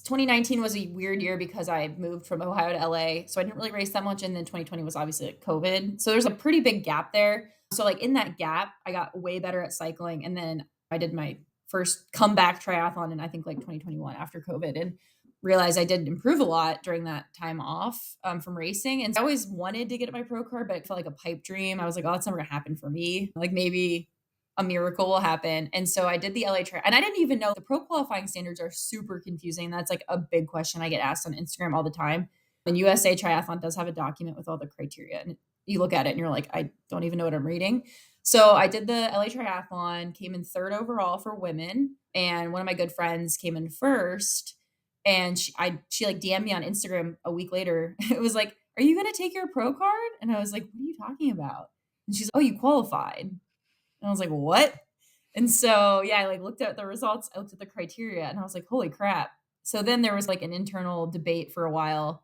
2019 was a weird year because I moved from Ohio to LA, so I didn't really race that much, and then 2020 was obviously, like, COVID, so there's a pretty big gap there. So, like, in that gap, I got way better at cycling, and then I did my first comeback triathlon in, I think, like, 2021 after COVID, and realized I did improve a lot during that time off, from racing, and I always wanted to get my pro card, but it felt like a pipe dream. I was like, "Oh, that's never gonna happen for me." Like, maybe a miracle will happen. And so I did the LA Tri and I didn't even know the pro qualifying standards are super confusing. That's like a big question I get asked on Instagram all the time. And USA Triathlon does have a document with all the criteria. And you look at it and you're like, I don't even know what I'm reading. So I did the LA Triathlon, came in third overall for women. And one of my good friends came in first. And she like DM'd me on Instagram a week later. It was like, "Are you gonna take your pro card?" And I was like, "What are you talking about?" And she's like, "Oh, you qualified." And I was like, "What?" And so, yeah, I, like, looked at the results, I looked at the criteria, and I was like, "Holy crap." So then there was, like, an internal debate for a while,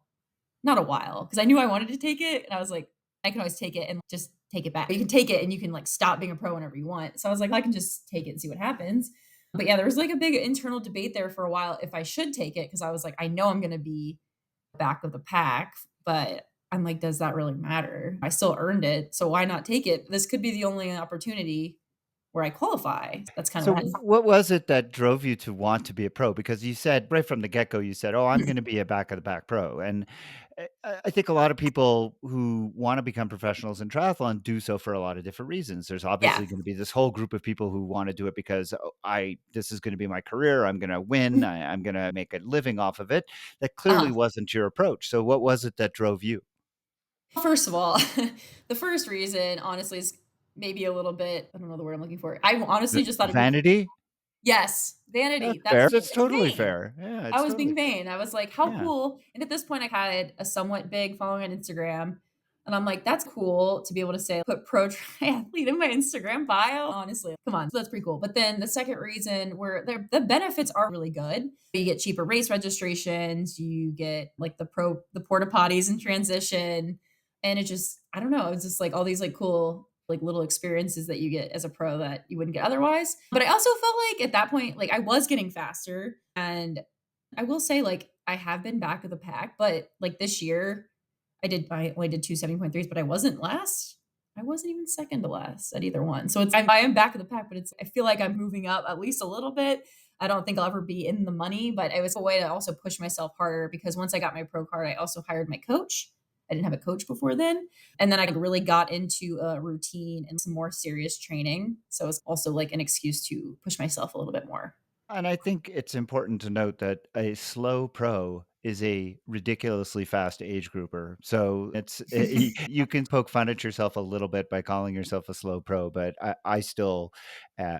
not a while, because I knew I wanted to take it, and I was like, "I can always take it and just take it back. You can take it and you can, like, stop being a pro whenever you want." So I was like, "I can just take it and see what happens." But, yeah, there was, like, a big internal debate there for a while if I should take it because I was like, "I know I'm gonna be back of the pack," but I'm like, "Does that really matter? I still earned it, so why not take it? This could be the only opportunity where I qualify." That's kind So of what what was it that drove you to want to be a pro? Because you said right from the get-go, you said, "Oh, I'm Mhm. gonna be a back of the back pro." And I think a lot of people who wanna become professionals in triathlon do so for a lot of different reasons. There's Yeah. obviously gonna be this whole group of people who wanna do it because, "Oh, I this is gonna be my career, I'm gonna win, Mhm. I'm gonna make a living off of it." That clearly Uh-huh. wasn't your approach. So what was it that drove you? First of all, the first reason, honestly, is maybe a little bit I don't know the word I'm looking for. I V honestly just thought it'd be cool. vanity? Yes, That's vanity, that's fair. it. That's It's totally vain. fair. Yeah, I it's was totally being fair. vain. I was like, "How Yeah. cool." And at this point, I had a somewhat big following on Instagram, and I'm like, "That's cool to be able to say, put pro triathlete in my Instagram bio." Honestly, come on, so that's pretty cool. But then the second reason where the benefits are really good. You get cheaper race registrations, you get like the porta potties in transition, and it just I don't know, it's just like all these like cool like little experiences that you get as a pro that you wouldn't get otherwise. But I also felt like at that point, like I was getting faster and I will say, like, I have been back of the pack, but, like, this year, I only did 2 70.3s, but I wasn't last. I wasn't even second to last at either one. So I am back of the pack, but it's I feel like I'm moving up at least a little bit. I don't think I'll ever be in the money, but it was a way to also push myself harder because once I got my pro card, I also hired my coach. I didn't have a coach before then. And then I really got into a routine and some more serious training. So it's also like an excuse to push myself a little bit more. And I think it's important to note that a slow pro is a ridiculously fast age grouper. So it's you can poke fun at yourself a little bit by calling yourself a slow pro, but I still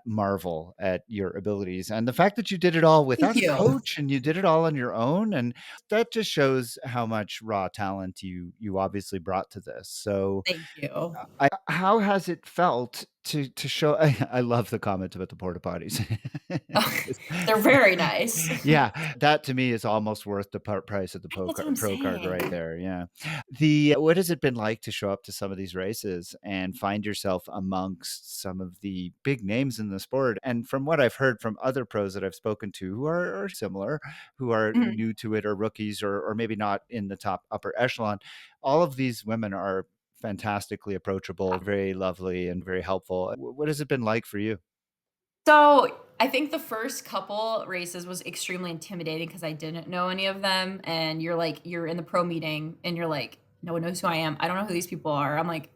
marvel at your abilities and the fact that you did it all Thank without a you. coach and you did it all on your own, and that just shows how much raw talent you obviously brought to this. So Thank you. how has it felt to show I love the comment about the porta potties. They're very nice. Yeah, that to me is almost worth the price of the That's what I'm pro card right saying. there, yeah. The what has it been like to show up to some of these races and find yourself amongst some of the big names in the sport? And from what I've heard from other pros that I've spoken to who are similar, who are Mhm. new to it or rookies or maybe not in the top upper echelon, all of these women are fantastically approachable, very lovely, and very helpful. What has it been like for you? So, I think the first couple races was extremely intimidating because I didn't know any of them, and you're in the pro meeting, and you're like, "No one knows who I am. I don't know who these people are." I'm like,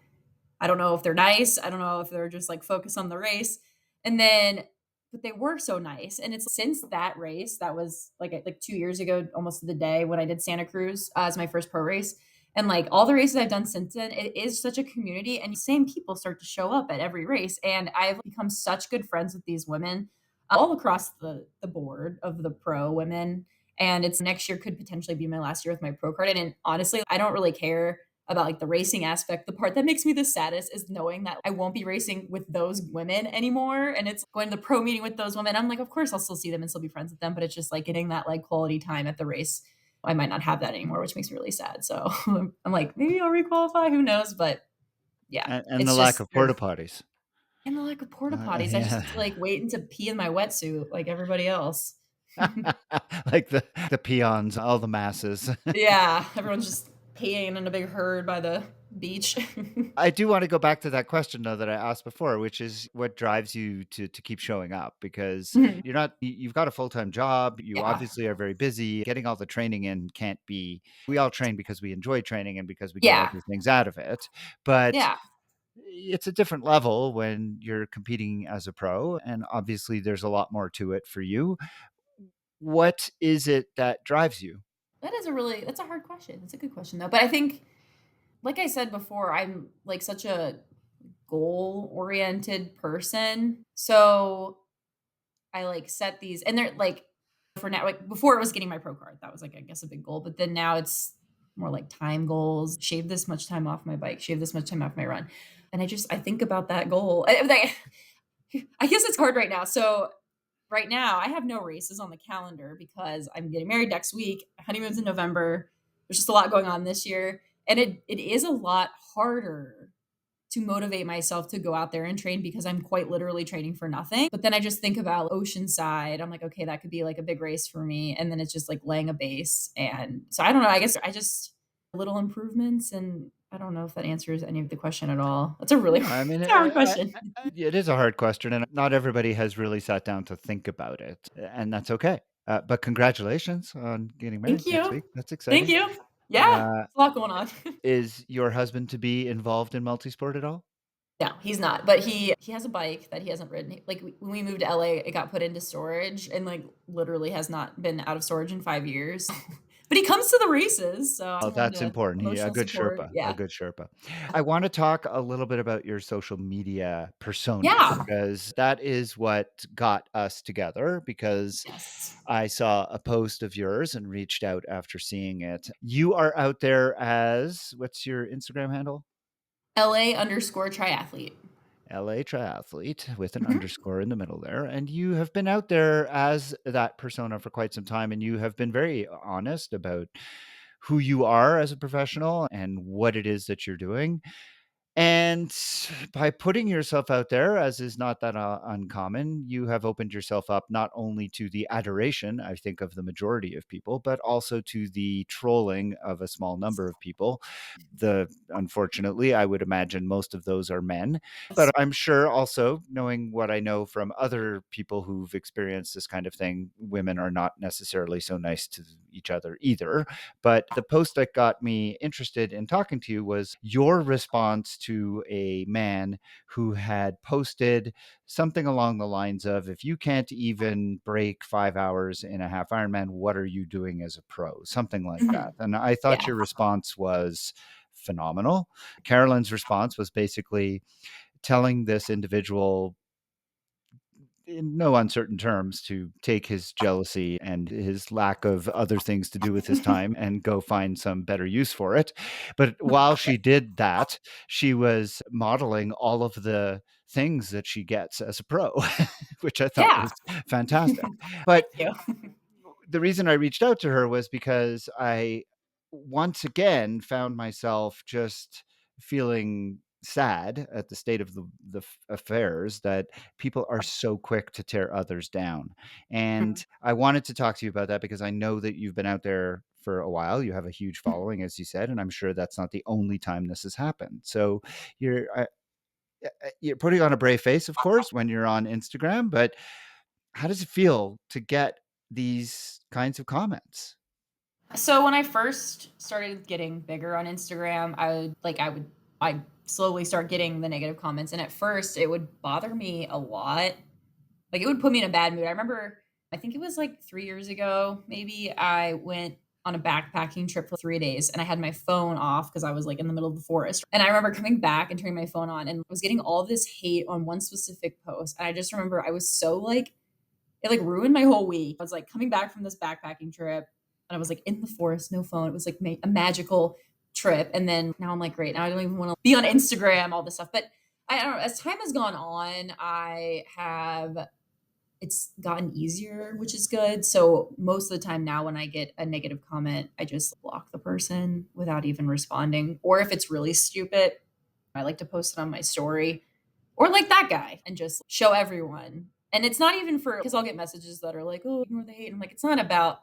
I don't know if they're nice. I don't know if they're just like focused on the race. And then, but they were so nice. And it's since that race, that was like 2 years ago, almost to the day when I did Santa Cruz as my first pro race. And like all the races I've done since then, it is such a community and same people start to show up at every race. And I've become such good friends with these women all across the board of the pro women. And it's next year could potentially be my last year with my pro card. And honestly, I don't really care about like the racing aspect. The part that makes me the saddest is knowing that I won't be racing with those women anymore. And it's going to the pro meeting with those women. I'm like, of course I'll still see them and still be friends with them, but it's just like getting that like quality time at the race. I might not have that anymore, which makes me really sad. So I'm like, maybe I'll requalify. Who knows? But yeah, And the it's lack just of porta potties. and the lack of porta potties. I just Yeah. get to like wait to pee in my wetsuit like everybody else. Like the peons, all the masses. Yeah, everyone's just peeing in a big herd by the beach. I do want to go back to that question though that I asked before, which is what drives you to keep showing up, because Mhm. you've got a full-time job, you Yeah. obviously are very busy. Getting all the training in can't be, we all train because we enjoy training and because we get Yeah. other things out of it. But Yeah. it's a different level when you're competing as a pro, and obviously there's a lot more to it for you. What is it that drives you? That's a hard question. It's a good question though. But I think, like I said before, I'm like such a goal-oriented person. So I like set these and they're like for now, like before it was getting my pro card. That was like I guess a big goal. But then now it's more like time goals, shave this much time off my bike, shave this much time off my run. And I think about that goal. I guess it's hard right now. So right now, I have no races on the calendar because I'm getting married next week. Honeymoon's in November. There's just a lot going on this year. And it is a lot harder to motivate myself to go out there and train because I'm quite literally training for nothing. But then I just think about Oceanside. I'm like, okay, that could be like a big race for me. And then it's just like laying a base. And so I don't know. I guess I just little improvements. And I don't know if that answers any of the question at all. That's a really No, I mean, it's a hard question. it is a hard question, and not everybody has really sat down to think about it, and that's okay. But congratulations on getting married Thank next you. week. That's Thank exciting. you. Yeah. Uh, It's a lot going on. is your husband to be involved in multisport at all? No, he's not, but he has a bike that he hasn't ridden. Like, when we moved to LA, it got put into storage and, like, literally has not been out of storage in 5 years. But he comes to the races, so Oh, someone that's to important. A emotional good support. Sherpa, a Yeah. good Sherpa. I want to talk a little bit about your social media persona, Yeah. because that is what got us together, because Yes. I saw a post of yours and reached out after seeing it. You are out there as, what's your Instagram handle? LA_triathlete. LA Triathlete with an Mhm. underscore in the middle there. And you have been out there as that persona for quite some time, and you have been very honest about who you are as a professional and what it is that you're doing. And by putting yourself out there, as is not that uncommon, you have opened yourself up not only to the adoration, I think, of the majority of people, but also to the trolling of a small number of people. Unfortunately, I would imagine most of those are men. But I'm sure also, knowing what I know from other people who've experienced this kind of thing, women are not necessarily so nice to each other either. But the post that got me interested in talking to you was your response to a man who had posted something along the lines of, if you can't even break 5 hours in a half Ironman, what are you doing as a pro? Something like that. Mhm. And I thought Yeah. your response was phenomenal. Carolyn's response was basically telling this individual in no uncertain terms to take his jealousy and his lack of other things to do with his time and go find some better use for it. But while she did that, she was modeling all of the things that she gets as a pro, which I thought Yeah. was fantastic. But Thank you. the reason I reached out to her was because I once again found myself just feeling sad at the state of the affairs, that people are so quick to tear others down. And Mhm. I wanted to talk to you about that because I know that you've been out there for a while. You have a huge following, as you said, and I'm sure that's not the only time this has happened. So you're you're putting on a brave face, of course, when you're on Instagram, but how does it feel to get these kinds of comments? So when I first started getting bigger on Instagram, I slowly start getting the negative comments, and at first it would bother me a lot. Like, it would put me in a bad mood. I remember, I think it was like 3 years ago, maybe, I went on a backpacking trip for 3 days, and I had my phone off because I was, like, in the middle of the forest, and I remember coming back and turning my phone on, and I was getting all this hate on one specific post, and I just remember I was so, like it, like, ruined my whole week. I was, like, coming back from this backpacking trip, and I was, like, in the forest, no phone. It was, like, a magical trip. And then now I'm like, great. Now I don't even want to be on Instagram, all this stuff. But I don't know. As time has gone on, it's gotten easier, which is good. So most of the time now when I get a negative comment, I just block the person without even responding. Or if it's really stupid, I like to post it on my story or like that guy and just show everyone. And it's not even for because I'll get messages that are like, oh, ignore the hate. I'm like, it's not about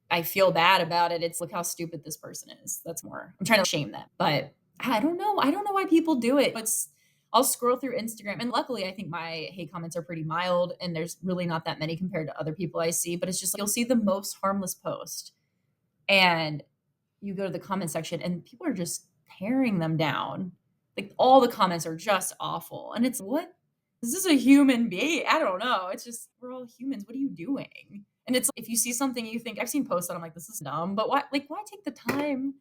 I feel bad about it. It's look how stupid this person is. That's more. I'm trying to shame them. But I don't know. I don't know why people do it. I'll scroll through Instagram and luckily I think my hate comments are pretty mild and there's really not that many compared to other people I see, but it's just like you'll see the most harmless post and you go to the comment section and people are just tearing them down. Like all the comments are just awful. And it's what? Is this a human being? I don't know. It's just we're all humans. What are you doing? And it's if you see something you think I've seen posts that I'm like, this is dumb, but why take the time?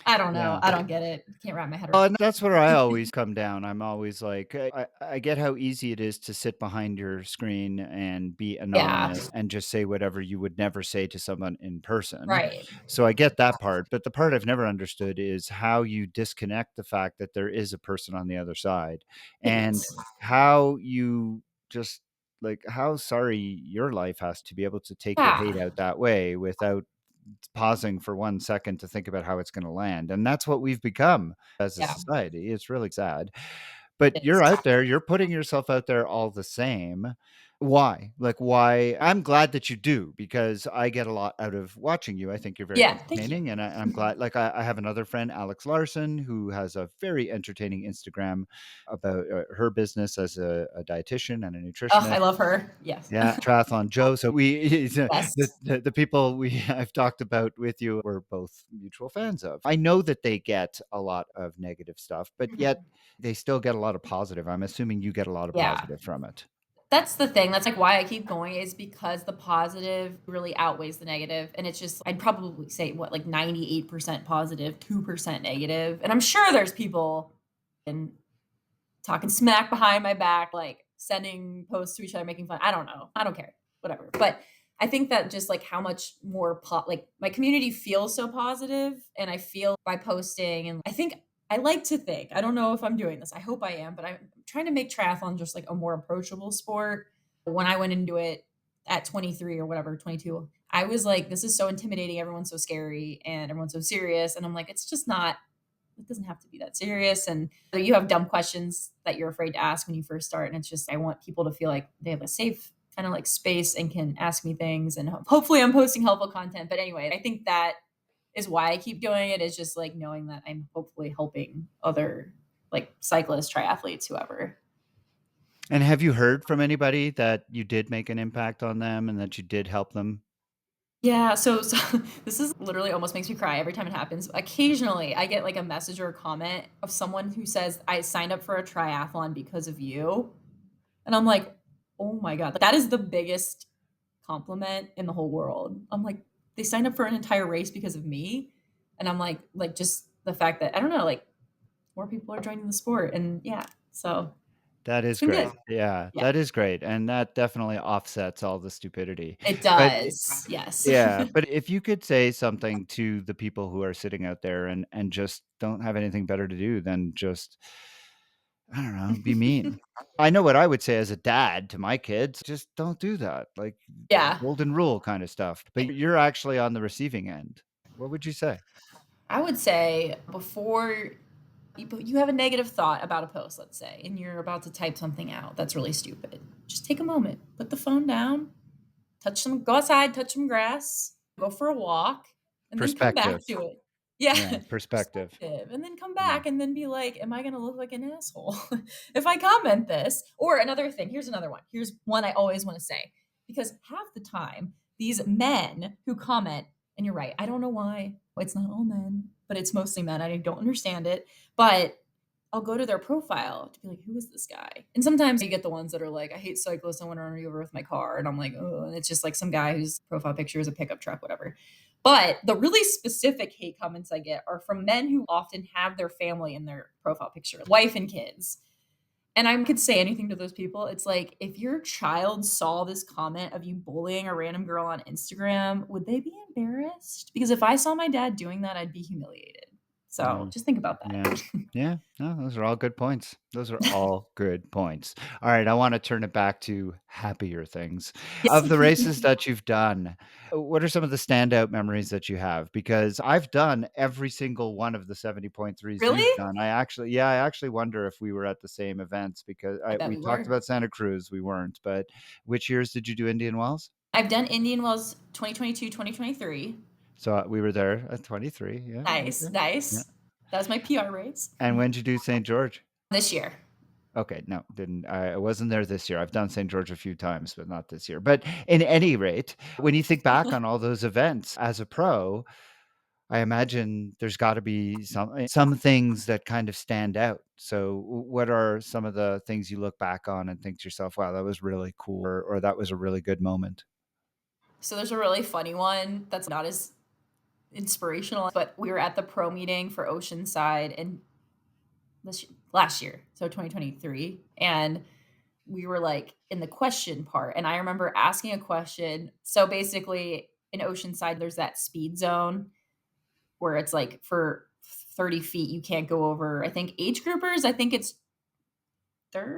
I don't know. Yeah. I don't get it. Can't wrap my head Well, around and that's where I always come down. I'm always like, I get how easy it is to sit behind your screen and be yeah. anonymous and just say whatever you would never say to someone in person. Right. So I get that part. But the part I've never understood is how you disconnect the fact that there is a person on the other side and Hate. how you just like how sorry your life has to be able to take your hate Yeah. out that way without pausing for 1 second to think about how it's gonna land, and that's what we've become as a Yeah. society. It's really sad. But It you're is. out there, you're putting yourself out there all the same. Why? Like, why? I'm glad that you do because I get a lot out of watching you. I think you're very Yeah. Thank you. entertaining, and I'm glad. Like, I have another friend, Alex Larson, who has a very entertaining Instagram about her business as a dietitian and a Oh, I nutritionist. love her. Yes. Yeah, Triathlon Joe. So we Yes. the people we I've talked about with you we're both mutual fans of. I know that they get a lot of negative stuff, but yet Mhm. they still get a lot of positive. I'm assuming you get a lot of Yeah. positive from it. That's the thing. That's like why I keep going is because the positive really outweighs the negative. And it's just, I'd probably say what, like 98% positive, 2% negative. And I'm sure there's people and talking smack behind my back, like sending posts to each other, making fun. I don't know. I don't care. Whatever. But I think that just like how much more like my community feels so positive, and I feel by posting, and I think I like to think I don't know if I'm doing this. I hope I am, but I'm trying to make triathlon just like a more approachable sport. When I went into it at 23 or whatever, 22, I was like, this is so intimidating. Everyone's so scary and everyone's so serious. And I'm like, it's just not it doesn't have to be that serious. And you have dumb questions that you're afraid to ask when you first start. And it's just, I want people to feel like they have a safe kind of like space and can ask me things. And hopefully I'm posting helpful content. But anyway, I think that is why I keep doing it is just like knowing that I'm hopefully helping other like cyclists, triathletes, whoever. And have you heard from anybody that you did make an impact on them and that you did help them? Yeah, so this is literally almost makes me cry every time it happens. Occasionally, I get like a message or a comment of someone who says, "I signed up for a triathlon because of you." And I'm like, "Oh my god, that is the biggest compliment in the whole world." I'm like, "They signed up for an entire race because of me?" And I'm like just the fact that I don't know, like more people are joining the sport and yeah, so That it's is been good. great. Yeah, Yeah. that is great, and that definitely offsets all the stupidity. It But does. Yes. yeah, but if you could say something to the people who are sitting out there and just don't have anything better to do than just, I don't know, be mean. I know what I would say as a dad to my kids, just don't do that, like, Yeah. golden rule kinda stuff, but you're actually on the receiving end. What would you say? I would say before you have a negative thought about a post, let's say, and you're about to type something out that's really stupid. Just take a moment, put the phone down, go outside, touch some grass, go for a walk, and then come back Perspective. to it. Yeah, Yeah, perspective. perspective. And then come Yeah. back and then be like, am I going to look like an asshole if I comment this? Or another thing, here's another one. Here's one I always want to say because half the time, these men who comment, and you're right, I don't know why. It's not all men, but it's mostly men. I don't understand it. But I'll go to their profile to be like, who is this guy? And sometimes you get the ones that are like, I hate cyclists. I want to run you over with my car. And I'm like, oh, and it's just like some guy whose profile picture is a pickup truck, whatever. But the really specific hate comments I get are from men who often have their family in their profile picture, wife and kids. And I could say anything to those people. It's like, if your child saw this comment of you bullying a random girl on Instagram, would they be embarrassed? Because if I saw my dad doing that, I'd be humiliated. So Yeah. just think about Yeah. that. Yeah. No, those are all good points. Those are all good points. All right. I want to turn it back to happier things. Yes. Of the races that you've done, what are some of the standout memories that you have? Because I've done every single one of the 70.3s Really? you've done. I actually wonder if we were at the same events because I bet we we talked were. about Santa Cruz. We weren't, but which years did you do Indian Wells? I've done Indian Wells 2022, 2023. So we were there at 23. Yeah. Nice, Okay. Yeah. nice. That was my PR race. And when did you do St. George? This year. Okay, no, didn't I wasn't there this year. I've done St. George a few times, but not this year. But in any rate, when you think back on all those events as a pro, I imagine there's gotta be some things that kind of stand out. So what are some of the things you look back on and think to yourself, "Wow, that was really cool," or "That was a really good moment?" So there's a really funny one that's not as inspirational, but we were at the pro meeting for Oceanside and last year, so 2023, and we were like in the question part. And I remember asking a question. So basically, in Oceanside, there's that speed zone where it's like for 30 feet, you can't go over, I think, age groupers. I think it's 20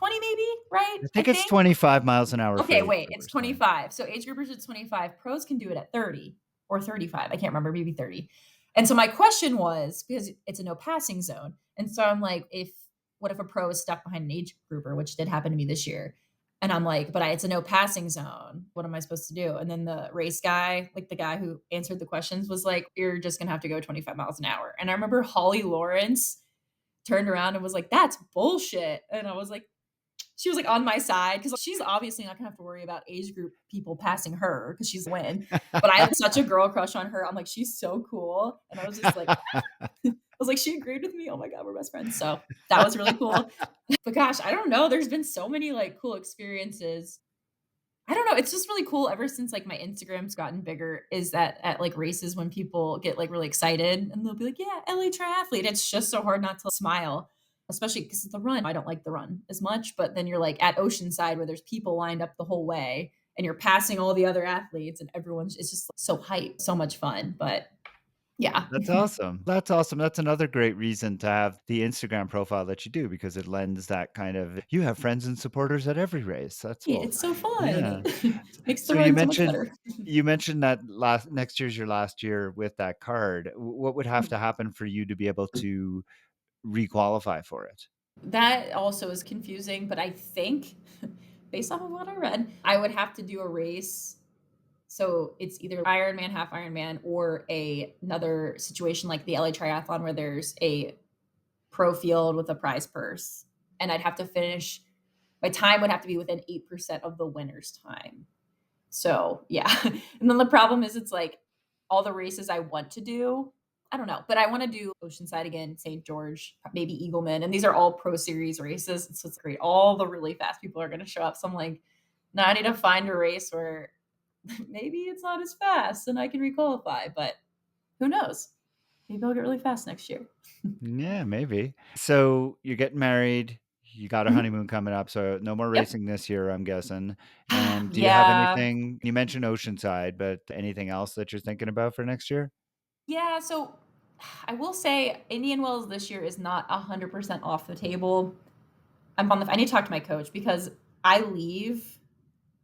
maybe, right? I I think it's think. 25 miles an hour for Okay, age wait, it's groupers, yeah. 25. So age groupers at 25, pros can do it at 30 or 35. I can't remember, maybe 30. And so my question was, because it's a no passing zone. And so I'm like, what if a pro is stuck behind an age grouper, which did happen to me this year? And I'm like, it's a no passing zone. What am I supposed to do? And then the race guy, like the guy who answered the questions, was like, you're just gonna have to go 25 miles an hour. And I remember Holly Lawrence turned around and was like, that's bullshit. And I was like, she was like on my side because she's obviously not gonna have to worry about age group people passing her because she's win. But I have such a girl crush on her. I'm like, she's so cool. And I was just like, I was like, she agreed with me. Oh my God, we're best friends. So that was really cool. But gosh, I don't know. There's been so many like cool experiences. I don't know. It's just really cool ever since like my Instagram's gotten bigger, is that at like races when people get like really excited and they'll be like, yeah, LA triathlete. It's just so hard not to smile, especially because it's the run. I don't like the run as much, but then you're like at Oceanside where there's people lined up the whole way and you're passing all the other athletes and everyone's, it's just so hype, so much fun. But yeah. That's awesome. That's awesome. That's another great reason to have the Instagram profile that you do because it lends that kind of you have friends and supporters at every race. That's Yeah, cool. it's so fun. Yeah. Makes the So you run so much mentioned better. you mentioned that last next year's your last year with that card. What would have to happen for you to be able to re-qualify for it? That also is confusing, but I think based off of what I read, I would have to do a race. So it's either Ironman, half Ironman, or another situation like the LA Triathlon where there's a pro field with a prize purse. And I'd have to finish, my time would have to be within 8% of the winner's time. So yeah. And then the problem is it's like all the races I want to do, I don't know, but I want to do Oceanside again, St. George, maybe Eagleman. And these are all pro series races. So it's great. All the really fast people are going to show up. So I'm like, now I need to find a race where maybe it's not as fast and I can requalify, but who knows? Maybe I'll get really fast next year. Yeah, maybe. So you're getting married, you got a Mhm. honeymoon coming up, so no more Yep. racing this year, I'm guessing. And do you have Yeah. anything you mentioned Oceanside, but anything else that you're thinking about for next year? Yeah. So I will say Indian Wells this year is not 100% off the table. I need to talk to my coach because I leave,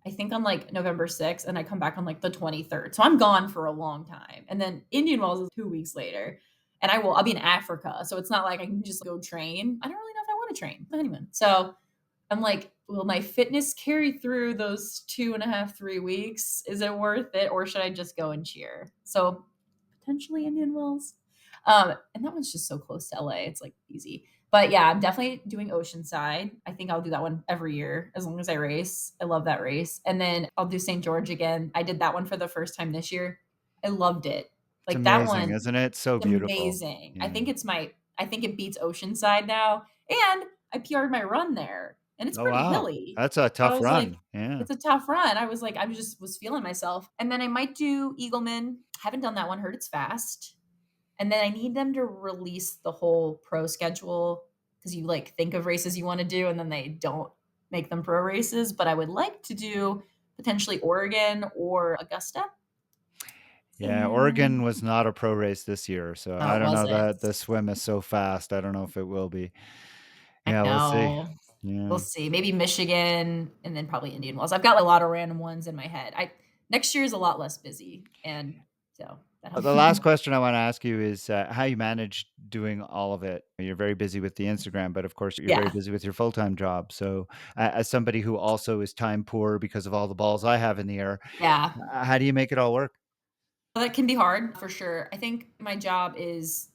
I think on like November 6th and I come back on like the 23rd. So I'm gone for a long time. And then Indian Wells is 2 weeks later. And I'll be in Africa. So it's not like I can just go train. I don't really know if I want to train the honeymoon. So I'm like, will my fitness carry through those 2.5, 3 weeks? Is it worth it? Or should I just go and cheer? So potentially Indian Wells. And that one's just so close to LA. It's like easy. But yeah, I'm definitely doing Oceanside. I think I'll do that one every year as long as I race. I love that race. And then I'll do St. George again. I did that one for the first time this year. I loved it. It's Like that amazing, one, isn't it? So beautiful. amazing. Yeah. I think it beats Oceanside now. And I PR'd my run there. And it's Oh, pretty wow. hilly. That's a So I tough was like, run. Yeah. it's a tough run. I was like, I just was feeling myself. And then I might do Eagleman. Haven't done that one. Heard it's fast. And then I need them to release the whole pro schedule because you like think of races you want to do and then they don't make them pro races. But I would like to do potentially Oregon or Augusta. Yeah, Oregon And was not a pro race this year, so no, I it don't know wasn't. that the swim is so fast. I don't know if it will be. I Yeah, we'll see. know. We'll Yeah. see. Maybe Michigan and then probably Indian Wells. I've got a lot of random ones in my head. I Next year is a lot less busy, and so that helps. The last question I want to ask you is how you manage doing all of it. You're very busy with the Instagram, but of course, you're very Yeah, busy with your full time job. So, as somebody who also is time poor because of all the balls I have in the air, yeah. how do you make it all work? That can be hard for sure. I think my job is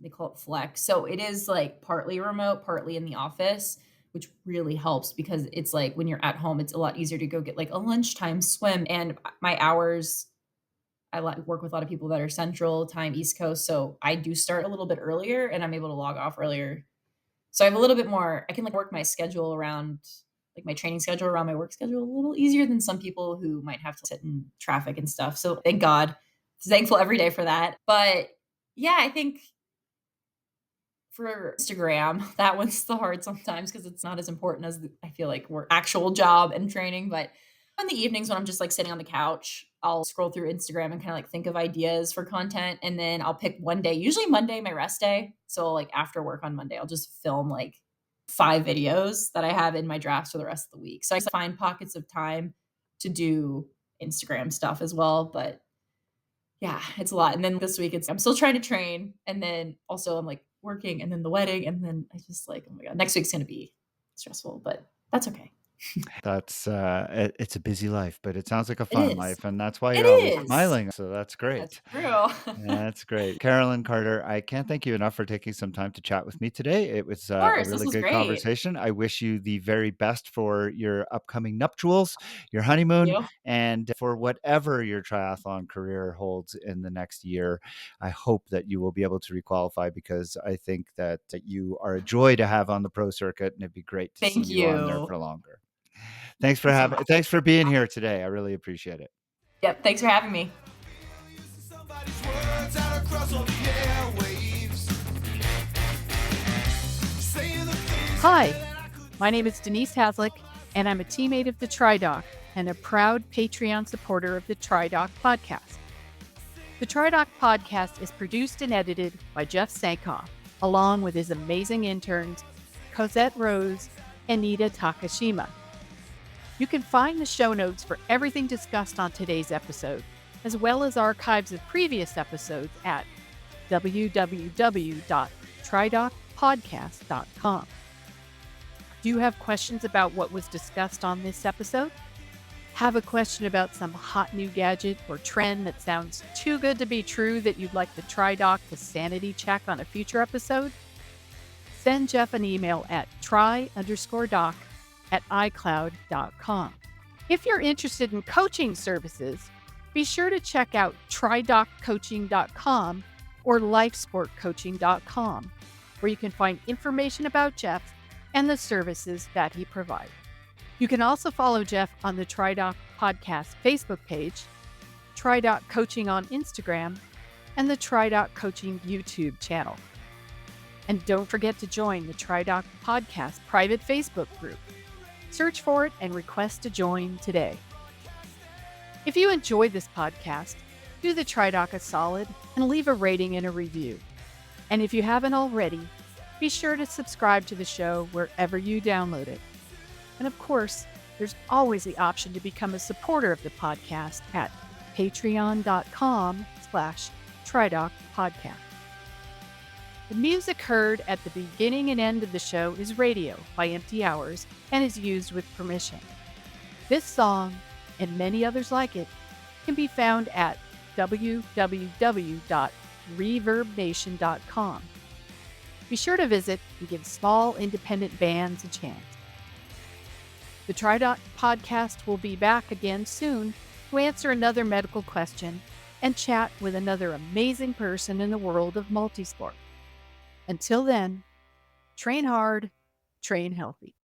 they call it flex. So it is like partly remote, partly in the office, which really helps because it's like when you're at home, it's a lot easier to go get like a lunchtime swim. And my hours, work with a lot of people that are central time, East Coast. So I do start a little bit earlier and I'm able to log off earlier. So I have a little bit more, I can like work my schedule around like my training schedule around my work schedule a little easier than some people who might have to sit in traffic and stuff. So thank God. Thankful every day for that. But yeah, I think for Instagram, that one's the hard sometimes because it's not as important as I feel like work actual job and training, but in the evenings when I'm just, like, sitting on the couch, I'll scroll through Instagram and kinda, like, think of ideas for content, and then I'll pick one day, usually Monday, my rest day, so, like, after work on Monday, I'll just film, like, 5 videos that I have in my drafts for the rest of the week, so I find pockets of time to do Instagram stuff as well, but yeah, it's a lot, and then this week, it's I'm still trying to train, and then also I'm, like, working, and then the wedding, and then I just, like, oh my god, next week's gonna be stressful, but that's okay. That's it's a busy life, but it sounds like a It fun is. life, and that's why It you're always is. smiling. So that's That's great. true. Yeah, that's great. Carolyn Carter, I can't thank you enough for taking some time to chat with me today. It was Of a course, this really was good great. conversation. I wish you the very best for your upcoming nuptials, your honeymoon, You. and for whatever your triathlon career holds in the next year. I hope that you will be able to requalify because I think that you are a joy to have on the pro circuit, and it'd be great to see Thank you on there you. for longer. Thank you so much. Thanks for being here today. I really appreciate it. Yep, thanks for having me. Somebody's words out across all the airwaves. Saying the things Hi, that I couldn't my name is Denise Haslick, and I'm a teammate of the TriDoc and a proud Patreon supporter of the TriDoc podcast. The TriDoc podcast is produced and edited by Jeff Sankoff, along with his amazing interns, Cosette Rose and Nita Takashima. You can find the show notes for everything discussed on today's episode, as well as archives of previous episodes at www.tridocpodcast.com. Do you have questions about what was discussed on this episode? Have a question about some hot new gadget or trend that sounds too good to be true that you'd like the TriDoc to sanity check on a future episode? Send Jeff an email at try_doc@icloud.com. If you're interested in coaching services, be sure to check out tridoccoaching.com or lifesportcoaching.com, where you can find information about Jeff and the services that he provides. You can also follow Jeff on the TriDoc Podcast Facebook page, TriDoc Coaching on Instagram, and the TriDoc Coaching YouTube channel. And don't forget to join the TriDoc Podcast private Facebook group. Search for it and request to join today. If you enjoyed this podcast, do the TriDoc a solid and leave a rating and a review. And if you haven't already, be sure to subscribe to the show wherever you download it. And of course, there's always the option to become a supporter of the podcast at patreon.com/TriDoc podcast. The music heard at the beginning and end of the show is Radio by Empty Hours and is used with permission. This song, and many others like it, can be found at www.reverbnation.com. Be sure to visit and give small independent bands a chance. The TriDoc podcast will be back again soon to answer another medical question and chat with another amazing person in the world of multisport. Until then, train hard, train healthy.